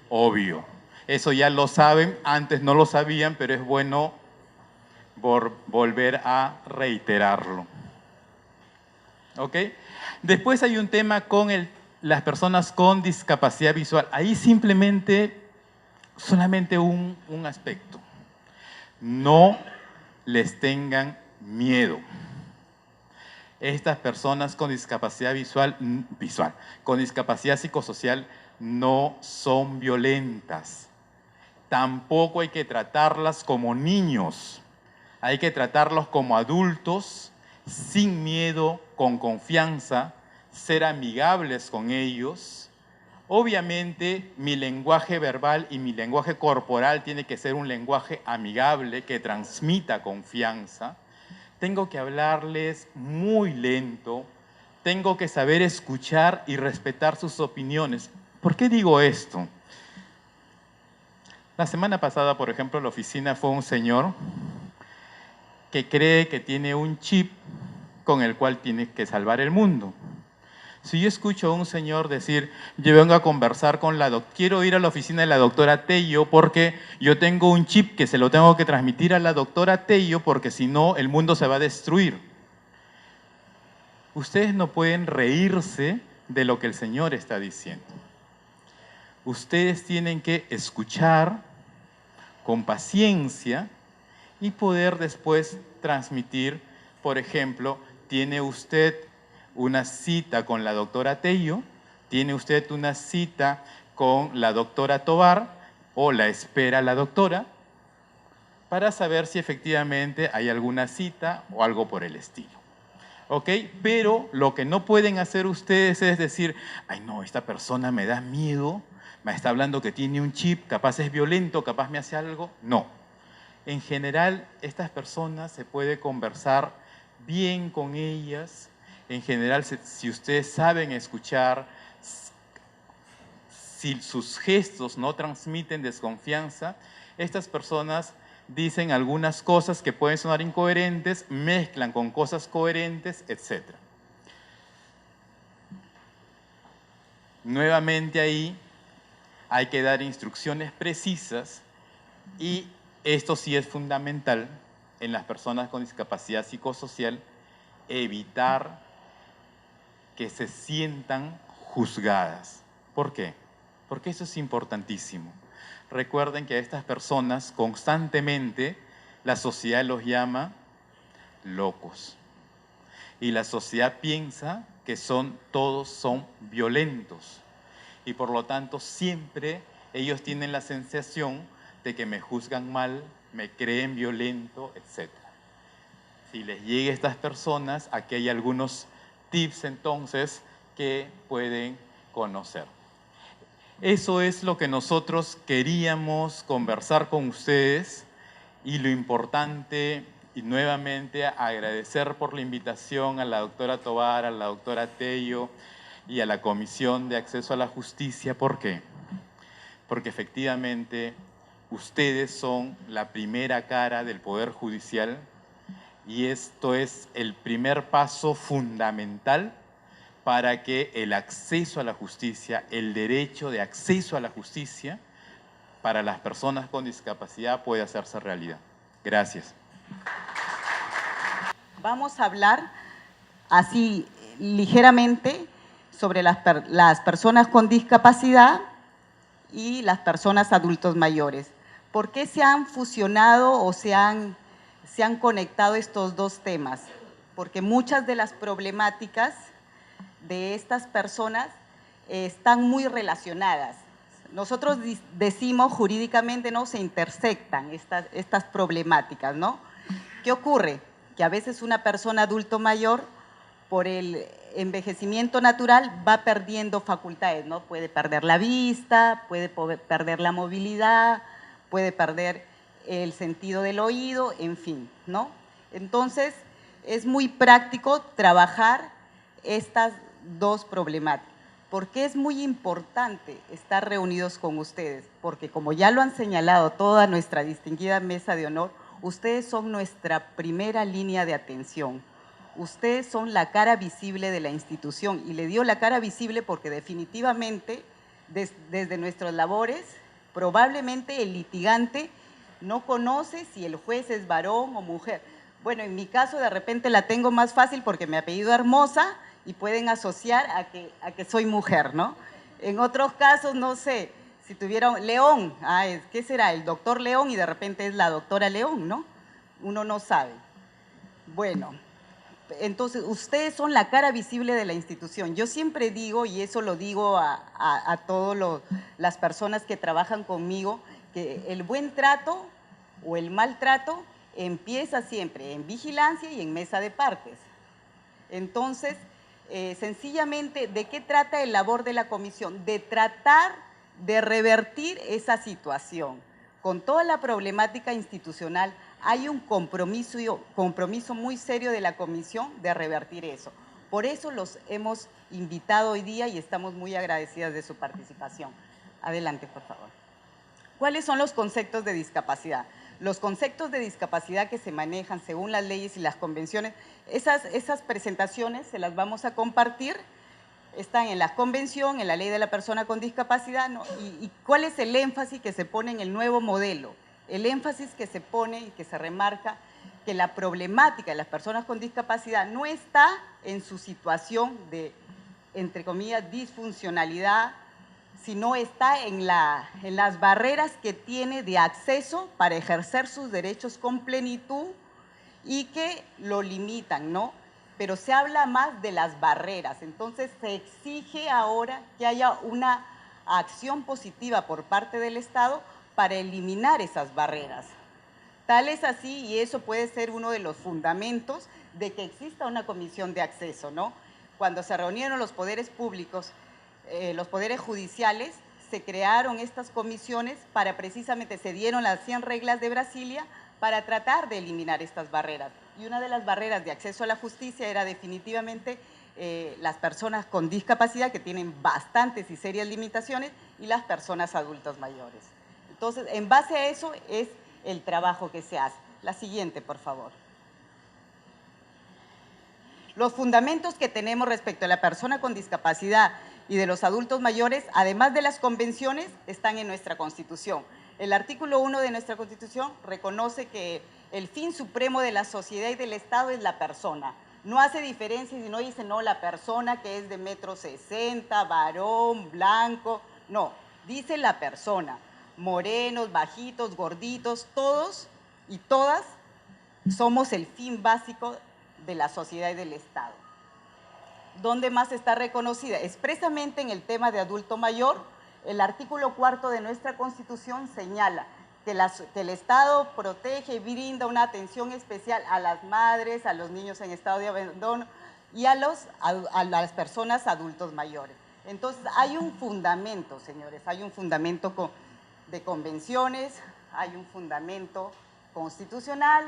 Obvio. Eso ya lo saben, antes no lo sabían, pero es bueno volver a reiterarlo. ¿Ok? Después hay un tema con las personas con discapacidad visual. Ahí solamente un aspecto. No les tengan miedo. Estas personas con discapacidad con discapacidad psicosocial no son violentas. Tampoco hay que tratarlas como niños. Hay que tratarlos como adultos, sin miedo, con confianza, ser amigables con ellos. Obviamente, mi lenguaje verbal y mi lenguaje corporal tiene que ser un lenguaje amigable que transmita confianza. Tengo que hablarles muy lento, tengo que saber escuchar y respetar sus opiniones. ¿Por qué digo esto? La semana pasada, por ejemplo, en la oficina fue un señor que cree que tiene un chip con el cual tiene que salvar el mundo. Si yo escucho a un señor decir, yo vengo a conversar con quiero ir a la oficina de la doctora Tello porque yo tengo un chip que se lo tengo que transmitir a la doctora Tello porque si no el mundo se va a destruir. Ustedes no pueden reírse de lo que el señor está diciendo. Ustedes tienen que escuchar con paciencia y poder después transmitir, por ejemplo, ¿tiene usted una cita con la doctora Tello? ¿Tiene usted una cita con la doctora Tovar? ¿O la espera la doctora? Para saber si efectivamente hay alguna cita o algo por el estilo. ¿Ok? Pero lo que no pueden hacer ustedes es decir, ay no, esta persona me da miedo, me está hablando que tiene un chip, capaz es violento, capaz me hace algo. No. En general, estas personas se puede conversar bien con ellas. En general, si ustedes saben escuchar, si sus gestos no transmiten desconfianza, estas personas dicen algunas cosas que pueden sonar incoherentes, mezclan con cosas coherentes, etc. Nuevamente ahí hay que dar instrucciones precisas y esto sí es fundamental en las personas con discapacidad psicosocial, evitar que se sientan juzgadas. ¿Por qué? Porque eso es importantísimo. Recuerden que a estas personas constantemente la sociedad los llama locos. Y la sociedad piensa que todos son violentos. Y por lo tanto siempre ellos tienen la sensación de que me juzgan mal, me creen violento, etc. Si les llega a estas personas, aquí hay algunos tips entonces que pueden conocer. Eso es lo que nosotros queríamos conversar con ustedes y lo importante, y nuevamente agradecer por la invitación a la doctora Tovar, a la doctora Tello y a la Comisión de Acceso a la Justicia. ¿Por qué? Porque efectivamente ustedes son la primera cara del Poder Judicial y esto es el primer paso fundamental para que el acceso a la justicia, el derecho de acceso a la justicia para las personas con discapacidad pueda hacerse realidad. Gracias. Vamos a hablar así ligeramente sobre las personas con discapacidad y las personas adultos mayores. ¿Por qué se han fusionado o se han conectado estos dos temas? Porque muchas de las problemáticas de estas personas están muy relacionadas. Nosotros decimos jurídicamente, ¿no? Se intersectan estas problemáticas, ¿no? ¿Qué ocurre? que a veces una persona adulto mayor, por el envejecimiento natural, va perdiendo facultades, ¿no? Puede perder la vista, puede perder la movilidad, puede perder el sentido del oído, en fin, ¿no? Entonces, es muy práctico trabajar estas dos problemáticas. ¿Por qué es muy importante estar reunidos con ustedes? Porque como ya lo han señalado toda nuestra distinguida mesa de honor, ustedes son nuestra primera línea de atención. Ustedes son la cara visible de la institución, y le dio la cara visible porque definitivamente desde nuestras labores, probablemente el litigante no conoce si el juez es varón o mujer. Bueno, en mi caso de repente la tengo más fácil porque mi apellido Hermosa y pueden asociar a que soy mujer, ¿no? En otros casos, no sé, si tuviera León, ¿qué será? El doctor León y de repente es la doctora León, ¿no? Uno no sabe. Bueno, entonces ustedes son la cara visible de la institución. Yo siempre digo, y eso lo digo a todas las personas que trabajan conmigo, que el buen trato o el maltrato empieza siempre en vigilancia y en mesa de partes. Entonces, sencillamente, ¿de qué trata el labor de la comisión? De tratar de revertir esa situación. Con toda la problemática institucional, hay un compromiso muy serio de la comisión de revertir eso. Por eso los hemos invitado hoy día y estamos muy agradecidas de su participación. Adelante, por favor. ¿Cuáles son los conceptos de discapacidad? Los conceptos de discapacidad que se manejan según las leyes y las convenciones, esas presentaciones se las vamos a compartir, están en la convención, en la ley de la persona con discapacidad, ¿no? ¿Y cuál es el énfasis que se pone en el nuevo modelo? El énfasis que se pone y que se remarca que la problemática de las personas con discapacidad no está en su situación de, entre comillas, disfuncionalidad, sino está en las barreras que tiene de acceso para ejercer sus derechos con plenitud y que lo limitan, ¿no? Pero se habla más de las barreras, entonces se exige ahora que haya una acción positiva por parte del Estado para eliminar esas barreras. Tal es así, y eso puede ser uno de los fundamentos de que exista una comisión de acceso, ¿no? Cuando se reunieron los poderes públicos, los poderes judiciales, se crearon estas comisiones para precisamente, se dieron las 100 reglas de Brasilia para tratar de eliminar estas barreras. Y una de las barreras de acceso a la justicia era definitivamente las personas con discapacidad, que tienen bastantes y serias limitaciones, y las personas adultas mayores. Entonces, en base a eso es el trabajo que se hace. La siguiente, por favor. Los fundamentos que tenemos respecto a la persona con discapacidad y de los adultos mayores, además de las convenciones, están en nuestra Constitución. El artículo 1 de nuestra Constitución reconoce que el fin supremo de la sociedad y del Estado es la persona. No hace diferencia y no dice, no, la persona que es de 1,60 m, varón, blanco, no, dice la persona. Morenos, bajitos, gorditos, todos y todas somos el fin básico de la sociedad y del Estado. ¿Dónde más está reconocida? Expresamente en el tema de adulto mayor, el artículo 4 de nuestra Constitución señala que el Estado protege y brinda una atención especial a las madres, a los niños en estado de abandono y a las personas adultos mayores. Entonces, hay un fundamento, señores, hay un fundamento de convenciones, hay un fundamento constitucional.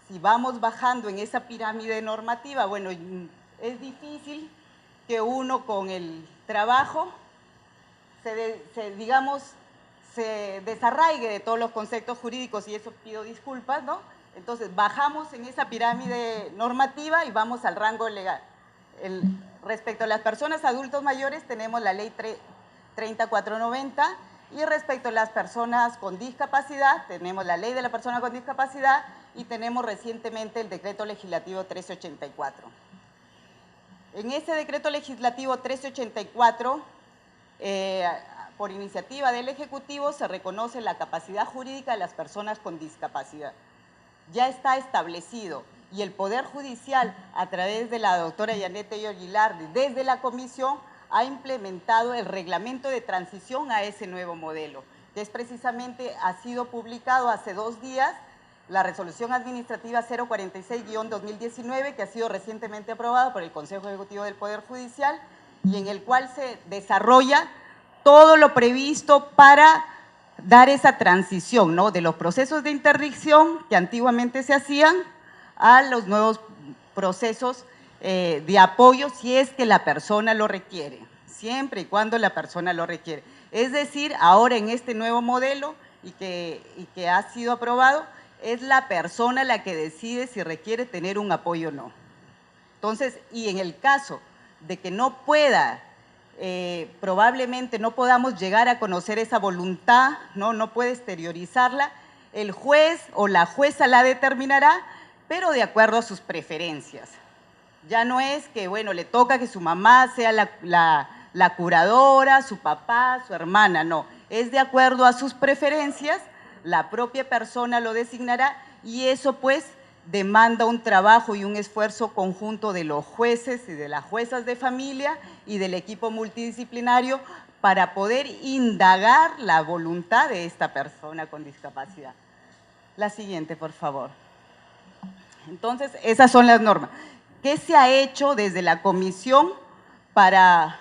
Si vamos bajando en esa pirámide normativa, bueno, es difícil que uno con el trabajo se desarraigue de todos los conceptos jurídicos, y eso pido disculpas, ¿no? Entonces, bajamos en esa pirámide normativa y vamos al rango legal. Respecto a las personas adultos mayores, tenemos la ley 3490, y respecto a las personas con discapacidad, tenemos la ley de la persona con discapacidad y tenemos recientemente el decreto legislativo 1384. En ese decreto legislativo 1384, por iniciativa del Ejecutivo, se reconoce la capacidad jurídica de las personas con discapacidad. Ya está establecido, y el Poder Judicial, a través de la doctora Yanet Tello Aguilar, desde la comisión, ha implementado el reglamento de transición a ese nuevo modelo, que es precisamente, ha sido publicado hace 2 días, la resolución administrativa 046-2019, que ha sido recientemente aprobada por el Consejo Ejecutivo del Poder Judicial y en el cual se desarrolla todo lo previsto para dar esa transición, ¿no?, de los procesos de interdicción que antiguamente se hacían a los nuevos procesos de apoyo si es que la persona lo requiere, siempre y cuando la persona lo requiere. Es decir, ahora en este nuevo modelo y que ha sido aprobado, es la persona la que decide si requiere tener un apoyo o no. Entonces, y en el caso de que no pueda, probablemente no podamos llegar a conocer esa voluntad, no puede exteriorizarla, el juez o la jueza la determinará, pero de acuerdo a sus preferencias. Ya no es que, bueno, le toca que su mamá sea la curadora, su papá, su hermana, no. Es de acuerdo a sus preferencias, la propia persona lo designará y eso pues demanda un trabajo y un esfuerzo conjunto de los jueces y de las juezas de familia y del equipo multidisciplinario para poder indagar la voluntad de esta persona con discapacidad. La siguiente, por favor. Entonces, esas son las normas. ¿Qué se ha hecho desde la comisión para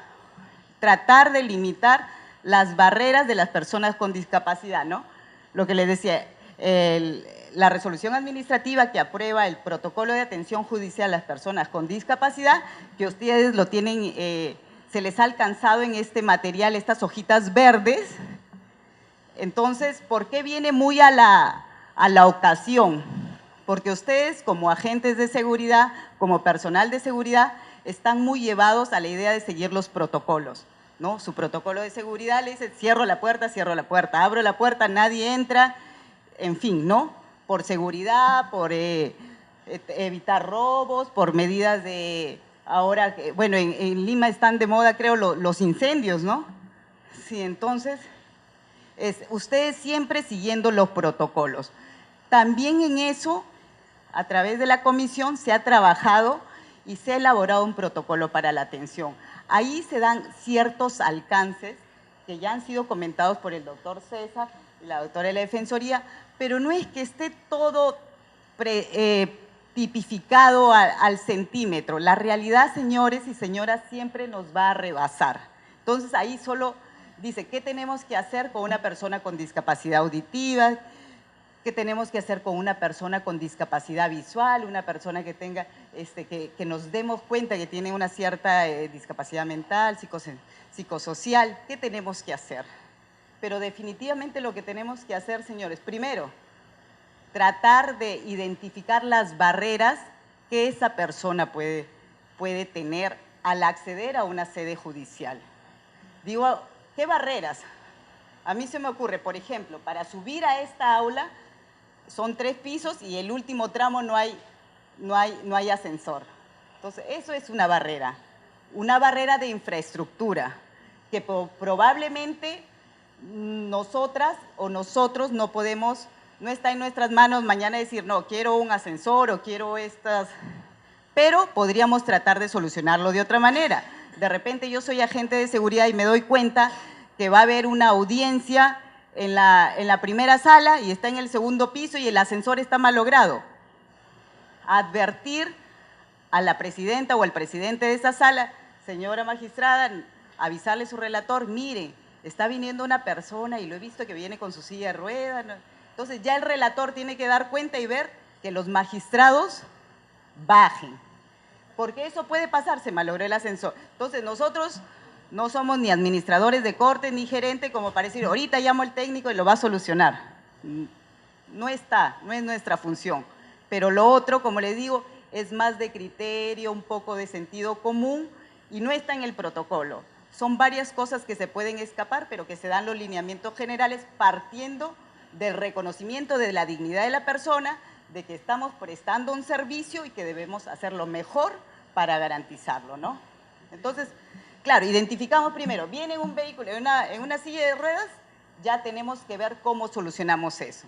tratar de limitar las barreras de las personas con discapacidad, ¿no? Lo que les decía, la resolución administrativa que aprueba el protocolo de atención judicial a las personas con discapacidad, que ustedes lo tienen, se les ha alcanzado en este material, estas hojitas verdes. Entonces, ¿por qué viene muy a la ocasión? Porque ustedes, como agentes de seguridad, como personal de seguridad, están muy llevados a la idea de seguir los protocolos, ¿no? Su protocolo de seguridad le dice, cierro la puerta, abro la puerta, nadie entra, en fin, ¿no? Por seguridad, por evitar robos, por medidas de, ahora, bueno, en Lima están de moda, creo, los incendios, ¿no? Sí, entonces, ustedes siempre siguiendo los protocolos. También en eso, a través de la comisión, se ha trabajado y se ha elaborado un protocolo para la atención. Ahí se dan ciertos alcances que ya han sido comentados por el doctor César y la doctora de la Defensoría, pero no es que esté todo tipificado al centímetro. La realidad, señores y señoras, siempre nos va a rebasar. Entonces, ahí solo dice, ¿qué tenemos que hacer con una persona con discapacidad auditiva? ¿Qué tenemos que hacer con una persona con discapacidad visual? Una persona que tenga, que nos demos cuenta que tiene una cierta discapacidad mental, psicosocial. ¿Qué tenemos que hacer? Pero definitivamente lo que tenemos que hacer, señores, primero, tratar de identificar las barreras que esa persona puede tener al acceder a una sede judicial. Digo, ¿qué barreras? A mí se me ocurre, por ejemplo, para subir a esta aula son 3 pisos y el último tramo no hay ascensor. Entonces, eso es una barrera de infraestructura, que probablemente nosotras o nosotros no podemos, no está en nuestras manos mañana decir, no, quiero un ascensor o quiero estas, pero podríamos tratar de solucionarlo de otra manera. De repente yo soy agente de seguridad y me doy cuenta que va a haber una audiencia en la primera sala y está en el segundo piso y el ascensor está mal logrado. Advertir a la presidenta o al presidente de esa sala, señora magistrada, avisarle a su relator, mire, está viniendo una persona y lo he visto que viene con su silla de ruedas. Entonces ya el relator tiene que dar cuenta y ver que los magistrados bajen, porque eso puede pasar, se malogró el ascensor. Entonces nosotros no somos ni administradores de corte ni gerente como para decir, ahorita llamo al técnico y lo va a solucionar. No es nuestra función. Pero lo otro, como les digo, es más de criterio, un poco de sentido común y no está en el protocolo. Son varias cosas que se pueden escapar, pero que se dan los lineamientos generales partiendo del reconocimiento de la dignidad de la persona, de que estamos prestando un servicio y que debemos hacerlo mejor para garantizarlo, ¿no? Entonces, claro, identificamos primero, viene un vehículo en una silla de ruedas, ya tenemos que ver cómo solucionamos eso.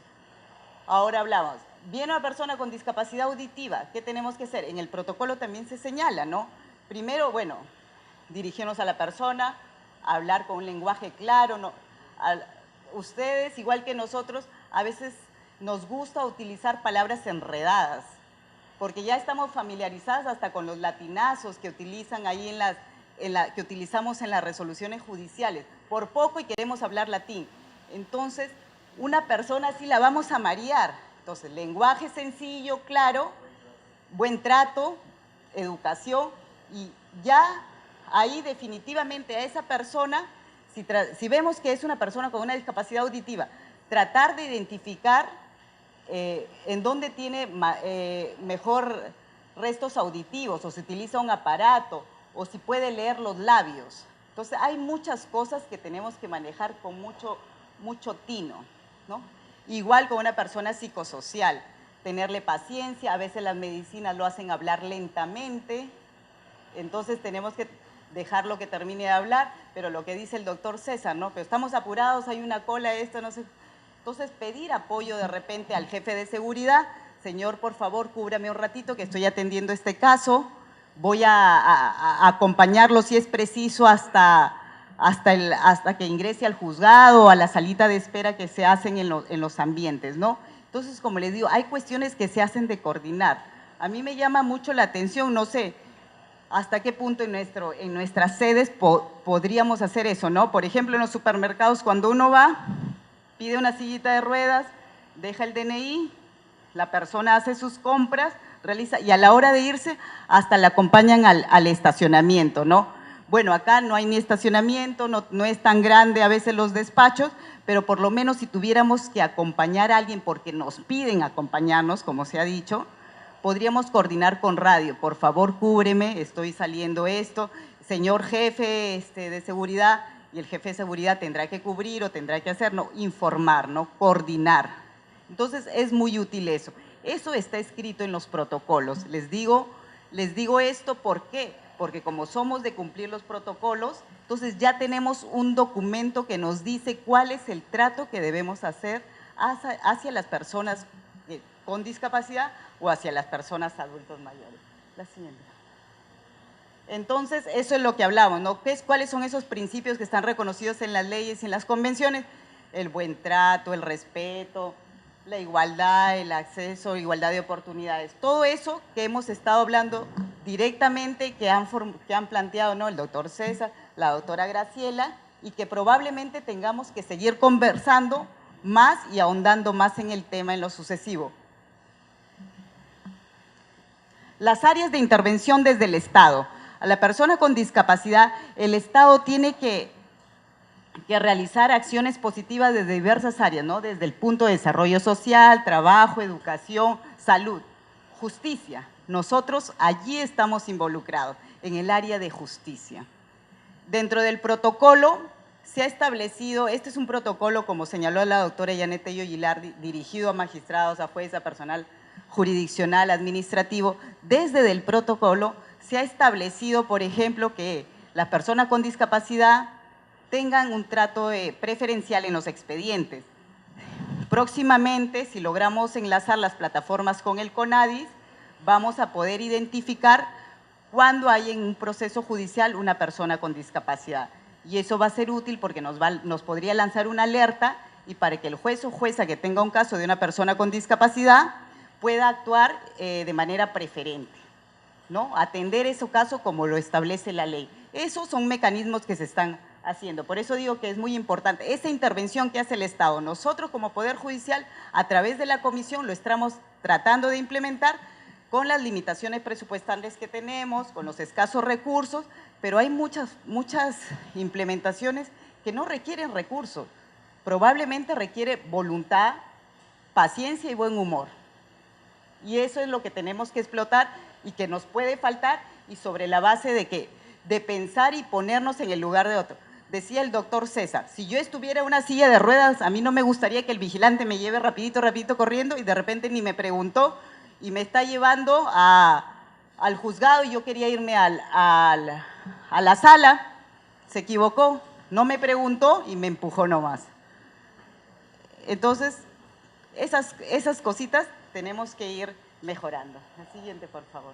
Ahora hablamos, viene una persona con discapacidad auditiva, ¿qué tenemos que hacer? En el protocolo también se señala, ¿no? Primero, bueno, dirigirnos a la persona, hablar con un lenguaje claro, ¿no? Ustedes, igual que nosotros, a veces nos gusta utilizar palabras enredadas, porque ya estamos familiarizadas hasta con los latinazos que utilizan ahí que utilizamos en las resoluciones judiciales, por poco y queremos hablar latín. Entonces, una persona así la vamos a marear. Entonces, lenguaje sencillo, claro, buen trato, educación, y ya ahí definitivamente a esa persona, si vemos que es una persona con una discapacidad auditiva, tratar de identificar en dónde tiene mejor restos auditivos, o se utiliza un aparato, o si puede leer los labios. Entonces, hay muchas cosas que tenemos que manejar con mucho tino, ¿no? Igual con una persona psicosocial, tenerle paciencia, a veces las medicinas lo hacen hablar lentamente, entonces tenemos que dejarlo que termine de hablar, pero lo que dice el doctor César, ¿no? Pero estamos apurados, hay una cola, esto, no sé. Entonces, pedir apoyo de repente al jefe de seguridad, señor, por favor, cúbrame un ratito que estoy atendiendo este caso, voy a acompañarlo si es preciso hasta que ingrese al juzgado o a la salita de espera que se hacen en los ambientes, ¿no? Entonces, como les digo, hay cuestiones que se hacen de coordinar. A mí me llama mucho la atención, no sé, hasta qué punto en nuestras sedes podríamos hacer eso, ¿no? Por ejemplo, en los supermercados, cuando uno va, pide una sillita de ruedas, deja el DNI, la persona hace sus compras, realiza, y a la hora de irse, hasta la acompañan al estacionamiento, ¿no? Bueno, acá no hay ni estacionamiento, no es tan grande a veces los despachos, pero por lo menos si tuviéramos que acompañar a alguien porque nos piden acompañarnos, como se ha dicho, podríamos coordinar con radio. Por favor, cúbreme, estoy saliendo esto, señor jefe de seguridad, y el jefe de seguridad tendrá que cubrir o tendrá que hacer, no, informar, ¿no? Coordinar. Entonces, es muy útil eso. Eso está escrito en los protocolos. Les digo esto, ¿por qué? Porque como somos de cumplir los protocolos, entonces ya tenemos un documento que nos dice cuál es el trato que debemos hacer hacia las personas con discapacidad o hacia las personas adultos mayores. La siguiente. Entonces, eso es lo que hablamos, ¿no? ¿Cuáles son esos principios que están reconocidos en las leyes y en las convenciones? El buen trato, el respeto, la igualdad, el acceso, igualdad de oportunidades. Todo eso que hemos estado hablando directamente, que han planteado, ¿no? El doctor César, la doctora Graciela, y que probablemente tengamos que seguir conversando más y ahondando más en el tema en lo sucesivo. Las áreas de intervención desde el Estado. A la persona con discapacidad, el Estado tiene que realizar acciones positivas desde diversas áreas, ¿no? Desde el punto de desarrollo social, trabajo, educación, salud, justicia. Nosotros allí estamos involucrados, en el área de justicia. Dentro del protocolo se ha establecido, este es un protocolo, como señaló la doctora Yanet Tello Aguilar, dirigido a magistrados, a jueces, a personal jurisdiccional, administrativo. Desde el protocolo se ha establecido, por ejemplo, que las personas con discapacidad tengan un trato preferencial en los expedientes. Próximamente, si logramos enlazar las plataformas con el CONADIS, vamos a poder identificar cuando hay en un proceso judicial una persona con discapacidad. Y eso va a ser útil porque nos podría lanzar una alerta y para que el juez o jueza que tenga un caso de una persona con discapacidad pueda actuar de manera preferente, ¿no? Atender ese caso como lo establece la ley. Esos son mecanismos que se están haciendo. Por eso digo que es muy importante esa intervención que hace el Estado. Nosotros como Poder Judicial, a través de la comisión, lo estamos tratando de implementar con las limitaciones presupuestales que tenemos, con los escasos recursos, pero hay muchas implementaciones que no requieren recursos. Probablemente requiere voluntad, paciencia y buen humor. Y eso es lo que tenemos que explotar y que nos puede faltar, y sobre la base de pensar y ponernos en el lugar de otro. Decía el doctor César, si yo estuviera en una silla de ruedas, a mí no me gustaría que el vigilante me lleve rapidito corriendo y de repente ni me preguntó y me está llevando al juzgado y yo quería irme a la sala, se equivocó, no me preguntó y me empujó nomás. Entonces, esas cositas tenemos que ir mejorando. La siguiente, por favor.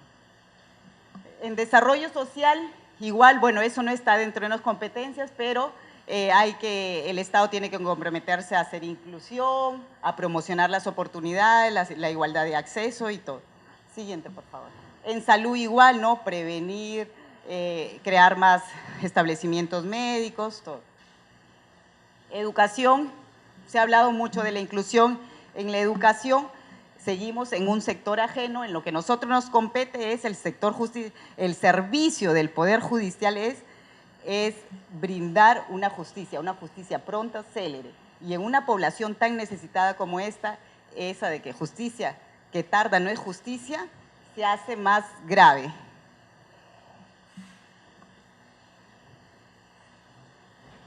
En desarrollo social, igual, bueno, eso no está dentro de las competencias, pero el Estado tiene que comprometerse a hacer inclusión, a promocionar las oportunidades, la igualdad de acceso y todo. Siguiente, por favor. En salud igual, ¿no? Prevenir, crear más establecimientos médicos, todo. Educación, se ha hablado mucho de la inclusión. En la educación seguimos en un sector ajeno, en lo que nosotros nos compete es el sector justicia, el servicio del Poder Judicial es brindar una justicia pronta, célere. Y en una población tan necesitada como esta, esa de que justicia que tarda no es justicia, se hace más grave.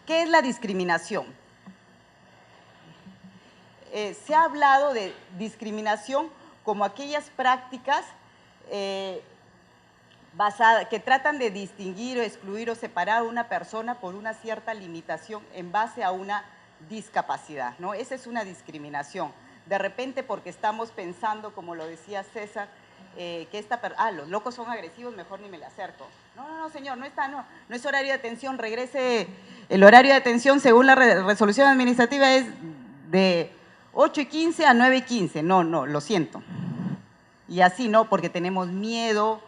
¿Qué es la discriminación? Se ha hablado de discriminación como aquellas prácticas que tratan de distinguir o excluir o separar a una persona por una cierta limitación en base a una discapacidad, ¿no? Esa es una discriminación. De repente porque estamos pensando, como lo decía César, que los locos son agresivos, mejor ni me le acerco. No, señor, no es horario de atención, regrese. El horario de atención, según la resolución administrativa, es de 8:15 a 9:15. No, lo siento. Y así no, porque tenemos miedo,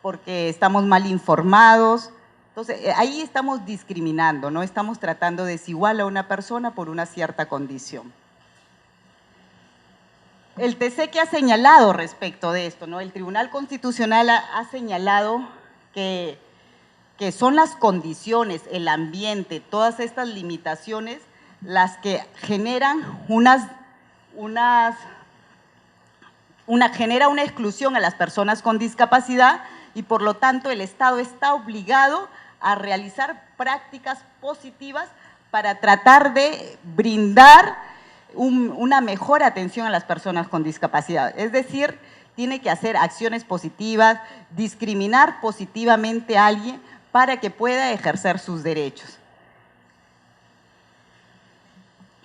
porque estamos mal informados. Entonces, ahí estamos discriminando, ¿no? Estamos tratando de desigual a una persona por una cierta condición. El TC que ha señalado respecto de esto, ¿no? El Tribunal Constitucional ha señalado que son las condiciones, el ambiente, todas estas limitaciones las que generan genera una exclusión a las personas con discapacidad y por lo tanto el Estado está obligado a realizar prácticas positivas para tratar de brindar una mejor atención a las personas con discapacidad. Es decir, tiene que hacer acciones positivas, discriminar positivamente a alguien para que pueda ejercer sus derechos.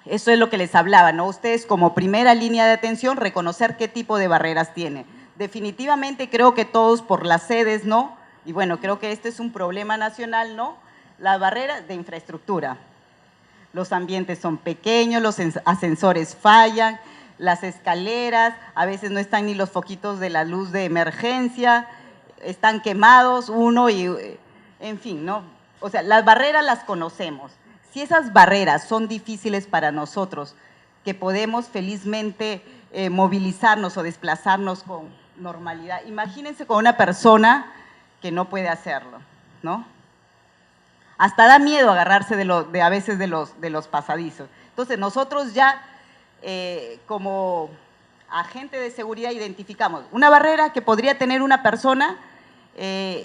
Eso es lo que les hablaba, ¿no? Ustedes como primera línea de atención, reconocer qué tipo de barreras tienen. Definitivamente creo que todos por las sedes, ¿no? Y bueno, creo que este es un problema nacional, ¿no? Las barreras de infraestructura. Los ambientes son pequeños, los ascensores fallan, las escaleras, a veces no están ni los foquitos de la luz de emergencia, están quemados en fin, ¿no? O sea, las barreras las conocemos. Si esas barreras son difíciles para nosotros, que podemos felizmente movilizarnos o desplazarnos con normalidad, imagínense con una persona que no puede hacerlo, ¿no? Hasta da miedo agarrarse a veces de los pasadizos. Entonces nosotros ya como agente de seguridad identificamos una barrera que podría tener una persona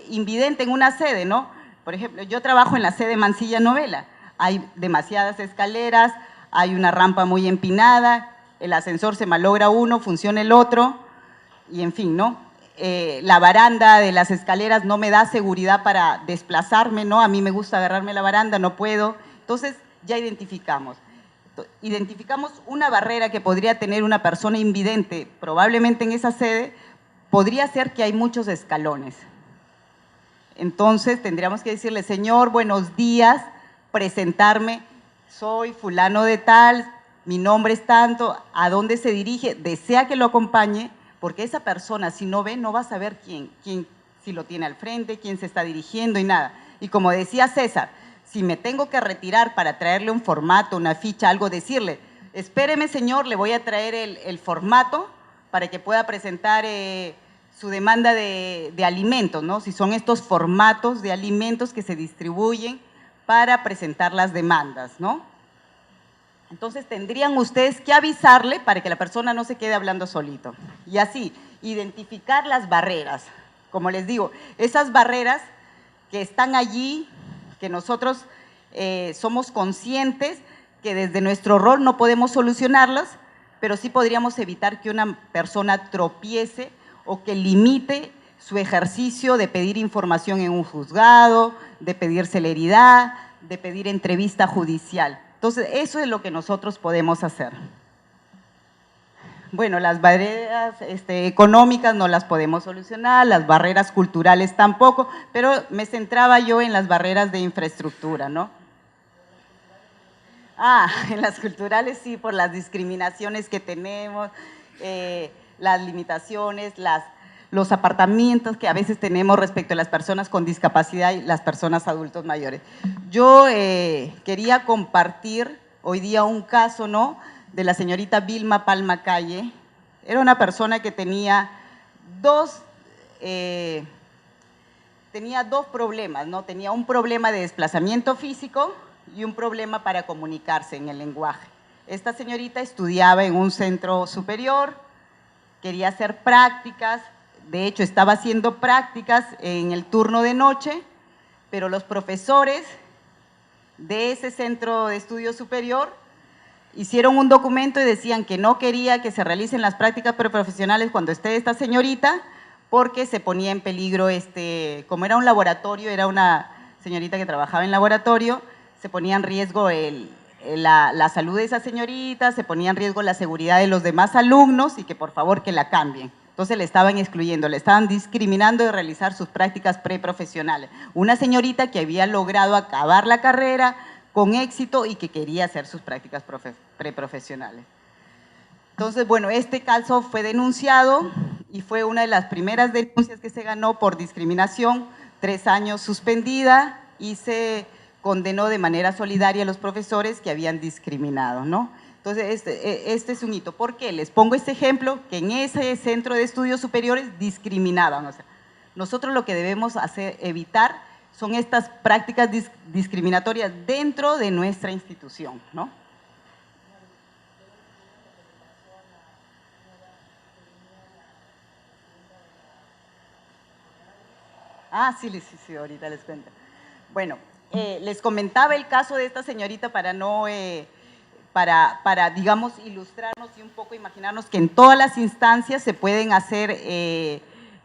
invidente en una sede, ¿no? Por ejemplo, yo trabajo en la sede Mansilla Novela. Hay demasiadas escaleras, hay una rampa muy empinada, el ascensor se malogra uno, funciona el otro, y en fin, ¿no? La baranda de las escaleras no me da seguridad para desplazarme, ¿no? A mí me gusta agarrarme la baranda, no puedo. Entonces, ya identificamos una barrera que podría tener una persona invidente, probablemente en esa sede, podría ser que hay muchos escalones. Entonces, tendríamos que decirle, señor, buenos días, presentarme, soy fulano de tal, mi nombre es tanto, ¿a dónde se dirige? ¿Desea que lo acompañe? Porque esa persona, si no ve, no va a saber quién si lo tiene al frente, quién se está dirigiendo y nada. Y como decía César, si me tengo que retirar para traerle un formato, una ficha, algo, decirle, espéreme señor, le voy a traer el formato para que pueda presentar su demanda de alimentos, ¿no? Si son estos formatos de alimentos que se distribuyen para presentar las demandas, ¿no? Entonces tendrían ustedes que avisarle para que la persona no se quede hablando solito. Y así, identificar las barreras. Como les digo, esas barreras que están allí, que nosotros somos conscientes que desde nuestro rol no podemos solucionarlas, pero sí podríamos evitar que una persona tropiece o que limite su ejercicio de pedir información en un juzgado, de pedir celeridad, de pedir entrevista judicial. Entonces, eso es lo que nosotros podemos hacer. Bueno, las barreras económicas no las podemos solucionar, las barreras culturales tampoco, pero me centraba yo en las barreras de infraestructura, ¿no? En las culturales sí, por las discriminaciones que tenemos, las limitaciones, los apartamientos que a veces tenemos respecto a las personas con discapacidad y las personas adultos mayores. Yo quería compartir hoy día un caso, ¿no?, de la señorita Vilma Palma Calle. Era una persona que tenía dos problemas, ¿no? Tenía un problema de desplazamiento físico y un problema para comunicarse en el lenguaje. Esta señorita estudiaba en un centro superior, quería hacer prácticas, de hecho estaba haciendo prácticas en el turno de noche, pero los profesores de ese centro de estudio superior hicieron un documento y decían que no quería que se realicen las prácticas preprofesionales cuando esté esta señorita, porque se ponía en peligro, como era un laboratorio, era una señorita que trabajaba en laboratorio, se ponía en riesgo la salud de esa señorita, se ponía en riesgo la seguridad de los demás alumnos y que por favor que la cambien. Entonces le estaban excluyendo, le estaban discriminando de realizar sus prácticas preprofesionales. Una señorita que había logrado acabar la carrera con éxito y que quería hacer sus prácticas preprofesionales. Entonces, bueno, este caso fue denunciado y fue una de las primeras denuncias que se ganó por discriminación, 3 años suspendida, y se condenó de manera solidaria a los profesores que habían discriminado, ¿no? Entonces, este es un hito. ¿Por qué? Les pongo este ejemplo, que en ese centro de estudios superiores discriminaban. O sea, nosotros lo que debemos evitar son estas prácticas discriminatorias dentro de nuestra institución, ¿no? Sí, ahorita les cuento. Bueno, les comentaba el caso de esta señorita para no, digamos, ilustrarnos y un poco imaginarnos que en todas las instancias se pueden hacer,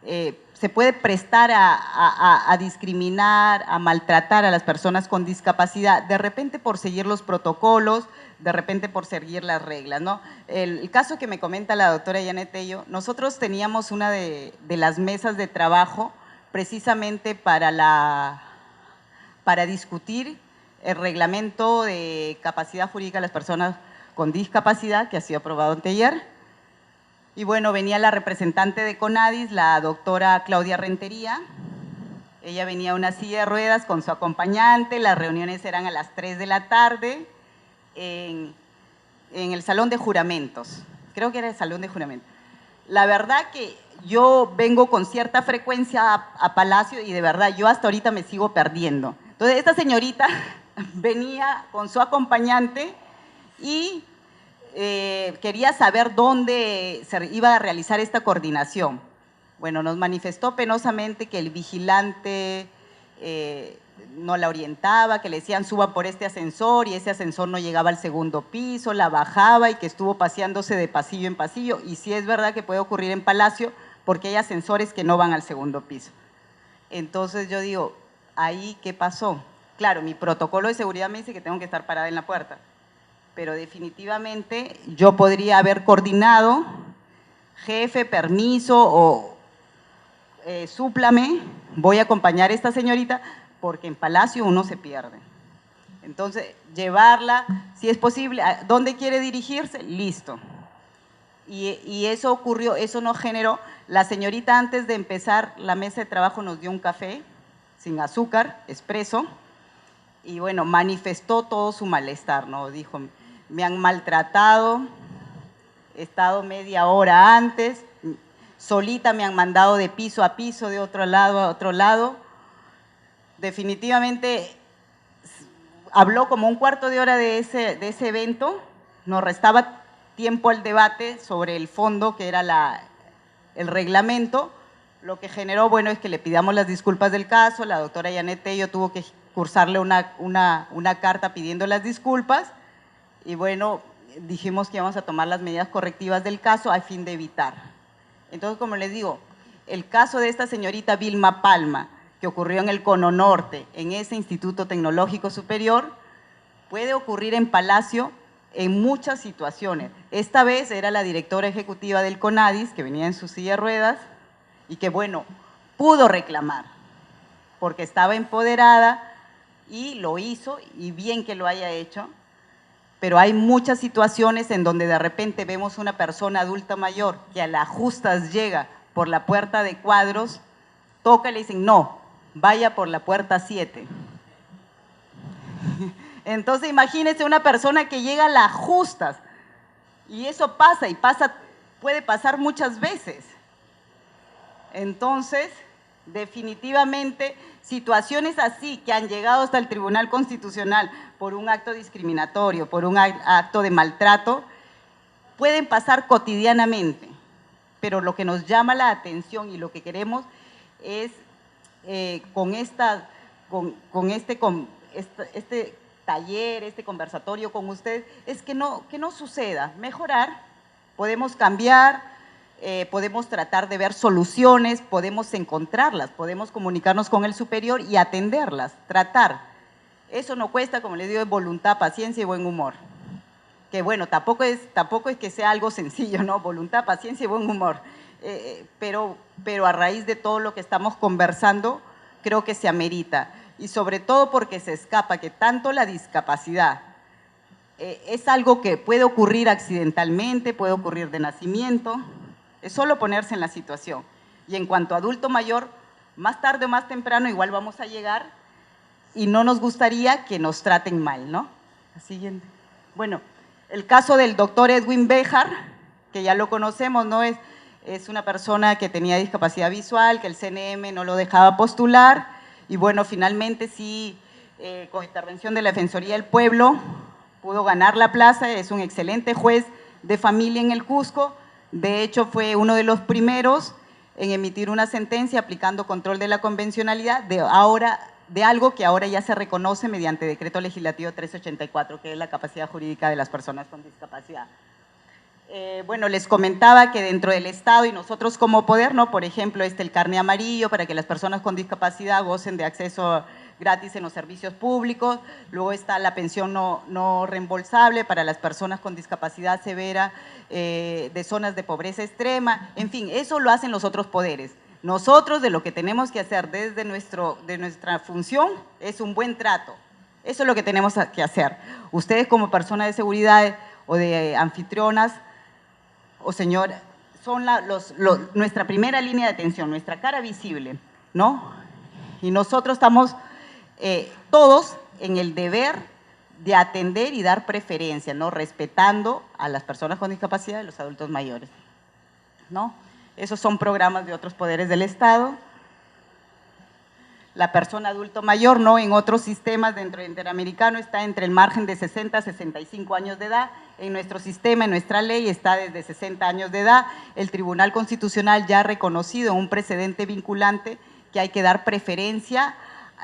se puede prestar a discriminar, a maltratar a las personas con discapacidad, de repente por seguir los protocolos, de repente por seguir las reglas, ¿no? El caso que me comenta la doctora Janet Tello, nosotros teníamos una de las mesas de trabajo precisamente para discutir el reglamento de capacidad jurídica de las personas con discapacidad que ha sido aprobado anteayer. Y bueno, venía la representante de CONADIS, la doctora Claudia Rentería. Ella venía a una silla de ruedas con su acompañante, las reuniones eran a las 3 de la tarde en el salón de juramentos. Creo que era el salón de juramentos. La verdad que yo vengo con cierta frecuencia a Palacio y de verdad yo hasta ahorita me sigo perdiendo. Entonces esta señorita venía con su acompañante y quería saber dónde se iba a realizar esta coordinación. Bueno, nos manifestó penosamente que el vigilante no la orientaba, que le decían suba por este ascensor y ese ascensor no llegaba al segundo piso, la bajaba y que estuvo paseándose de pasillo en pasillo. Y sí es verdad que puede ocurrir en Palacio porque hay ascensores que no van al segundo piso. Entonces yo digo, ¿ahí qué pasó? Claro, mi protocolo de seguridad me dice que tengo que estar parada en la puerta, pero definitivamente yo podría haber coordinado, jefe, permiso o súplame, voy a acompañar a esta señorita porque en Palacio uno se pierde. Entonces, llevarla, si es posible, ¿dónde quiere dirigirse? Listo. Y eso ocurrió, eso nos generó, la señorita antes de empezar la mesa de trabajo nos dio un café sin azúcar, expreso, y bueno, manifestó todo su malestar, ¿no? Dijo, me han maltratado, he estado media hora antes, solita me han mandado de piso a piso, de otro lado a otro lado. Definitivamente habló como un cuarto de hora de ese evento, nos restaba tiempo al debate sobre el fondo, que era el reglamento. Lo que generó, bueno, es que le pidamos las disculpas del caso, la doctora Janet Tello tuvo que cursarle una carta pidiendo las disculpas y bueno, dijimos que íbamos a tomar las medidas correctivas del caso a fin de evitar. Entonces, como les digo, el caso de esta señorita Vilma Palma, que ocurrió en el Cono Norte, en ese Instituto Tecnológico Superior, puede ocurrir en Palacio en muchas situaciones. Esta vez era la directora ejecutiva del CONADIS, que venía en su silla de ruedas, y que, bueno, pudo reclamar, porque estaba empoderada y lo hizo, y bien que lo haya hecho, pero hay muchas situaciones en donde de repente vemos una persona adulta mayor que a las justas llega por la puerta de cuadros, toca y le dicen, no, vaya por la puerta 7. Entonces imagínense una persona que llega a las justas, y eso pasa, puede pasar muchas veces. Entonces, definitivamente, situaciones así que han llegado hasta el Tribunal Constitucional por un acto discriminatorio, por un acto de maltrato, pueden pasar cotidianamente, pero lo que nos llama la atención y lo que queremos es con este taller, este conversatorio con ustedes, es que no suceda, mejorar, podemos cambiar, podemos tratar de ver soluciones, podemos encontrarlas, podemos comunicarnos con el superior y atenderlas, tratar. Eso no cuesta, como les digo, es voluntad, paciencia y buen humor. Que bueno, tampoco es que sea algo sencillo, ¿no? Voluntad, paciencia y buen humor. Pero a raíz de todo lo que estamos conversando, creo que se amerita. Y sobre todo porque se escapa que tanto la discapacidad es algo que puede ocurrir accidentalmente, puede ocurrir de nacimiento, es solo ponerse en la situación. Y en cuanto a adulto mayor, más tarde o más temprano igual vamos a llegar y no nos gustaría que nos traten mal, ¿no? La siguiente. Bueno, el caso del doctor Edwin Béjar, que ya lo conocemos, ¿no? Es una persona que tenía discapacidad visual, que el CNM no lo dejaba postular, y bueno, finalmente sí, con intervención de la Defensoría del Pueblo, pudo ganar la plaza, es un excelente juez de familia en el Cusco. De hecho, fue uno de los primeros en emitir una sentencia aplicando control de la convencionalidad de algo que ahora ya se reconoce mediante Decreto Legislativo 384, que es la capacidad jurídica de las personas con discapacidad. Bueno, les comentaba que dentro del Estado y nosotros como poder, ¿no? Por ejemplo, el carné amarillo para que las personas con discapacidad gocen de acceso gratis en los servicios públicos, luego está la pensión no reembolsable para las personas con discapacidad severa de zonas de pobreza extrema, en fin, eso lo hacen los otros poderes. Nosotros de lo que tenemos que hacer desde nuestra función es un buen trato, eso es lo que tenemos que hacer. Ustedes como personas de seguridad o de anfitrionas, o señor, son nuestra primera línea de atención, nuestra cara visible, ¿no? Y nosotros estamos todos en el deber de atender y dar preferencia, ¿no? Respetando a las personas con discapacidad y los adultos mayores, ¿no? Esos son programas de otros poderes del Estado. La persona adulto mayor, ¿no? En otros sistemas dentro del Interamericano está entre el margen de 60 a 65 años de edad. En nuestro sistema, en nuestra ley, está desde 60 años de edad. El Tribunal Constitucional ya ha reconocido un precedente vinculante que hay que dar preferencia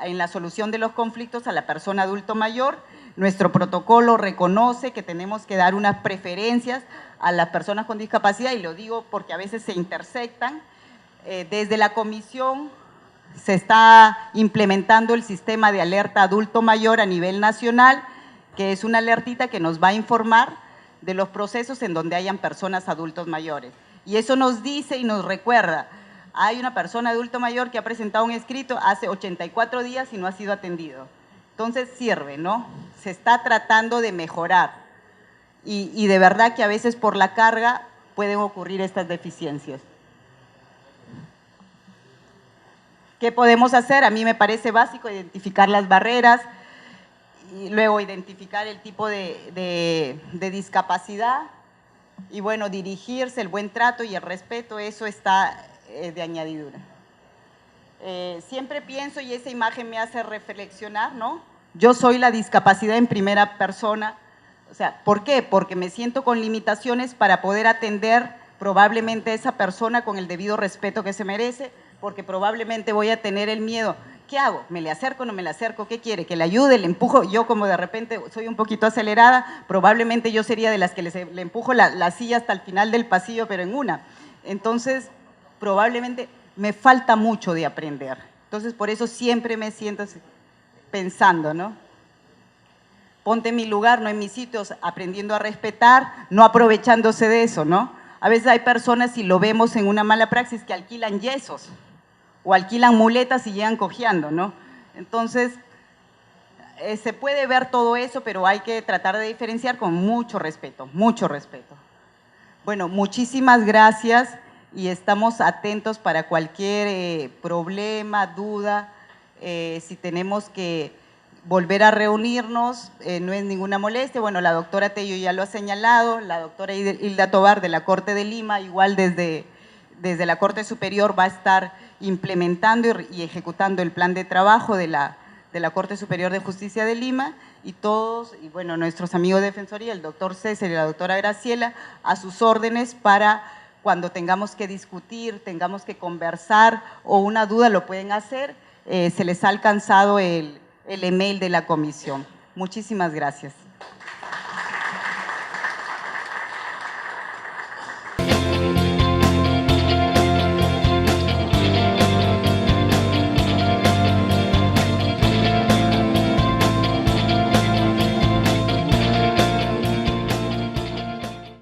en la solución de los conflictos a la persona adulto mayor. Nuestro protocolo reconoce que tenemos que dar unas preferencias a las personas con discapacidad, y lo digo porque a veces se intersectan. Desde la comisión se está implementando el sistema de alerta adulto mayor a nivel nacional, que es una alertita que nos va a informar de los procesos en donde hayan personas adultos mayores. Y eso nos dice y nos recuerda, hay una persona adulto mayor que ha presentado un escrito hace 84 días y no ha sido atendido. Entonces sirve, ¿no? Se está tratando de mejorar y de verdad que a veces por la carga pueden ocurrir estas deficiencias. ¿Qué podemos hacer? A mí me parece básico identificar las barreras y luego identificar el tipo de discapacidad y bueno, dirigirse, el buen trato y el respeto, eso está de añadidura. Siempre pienso, y esa imagen me hace reflexionar, ¿no? Yo soy la discapacidad en primera persona. O sea, ¿por qué? Porque me siento con limitaciones para poder atender probablemente a esa persona con el debido respeto que se merece, porque probablemente voy a tener el miedo. ¿Qué hago? ¿Me le acerco o no me le acerco? ¿Qué quiere? ¿Que le ayude? ¿Le empujo? Yo como de repente soy un poquito acelerada, probablemente yo sería de las que le empujo la silla hasta el final del pasillo, pero en una. Entonces, probablemente me falta mucho de aprender. Entonces, por eso siempre me siento pensando, ¿no? Ponte en mi lugar, no en mis sitios, aprendiendo a respetar, no aprovechándose de eso, ¿no? A veces hay personas, y lo vemos en una mala praxis, que alquilan yesos o alquilan muletas y llegan cojeando, ¿no? Entonces, se puede ver todo eso, pero hay que tratar de diferenciar con mucho respeto, mucho respeto. Bueno, muchísimas gracias y estamos atentos para cualquier problema, duda. Si tenemos que volver a reunirnos, no es ninguna molestia. Bueno, la doctora Tello ya lo ha señalado, la doctora Hilda Tovar de la Corte de Lima, igual desde la Corte Superior va a estar implementando y ejecutando el plan de trabajo de la Corte Superior de Justicia de Lima, y todos, y bueno, nuestros amigos de Defensoría, el doctor César y la doctora Graciela, a sus órdenes para cuando tengamos que discutir, tengamos que conversar o una duda lo pueden hacer, se les ha alcanzado el email de la comisión. Muchísimas gracias.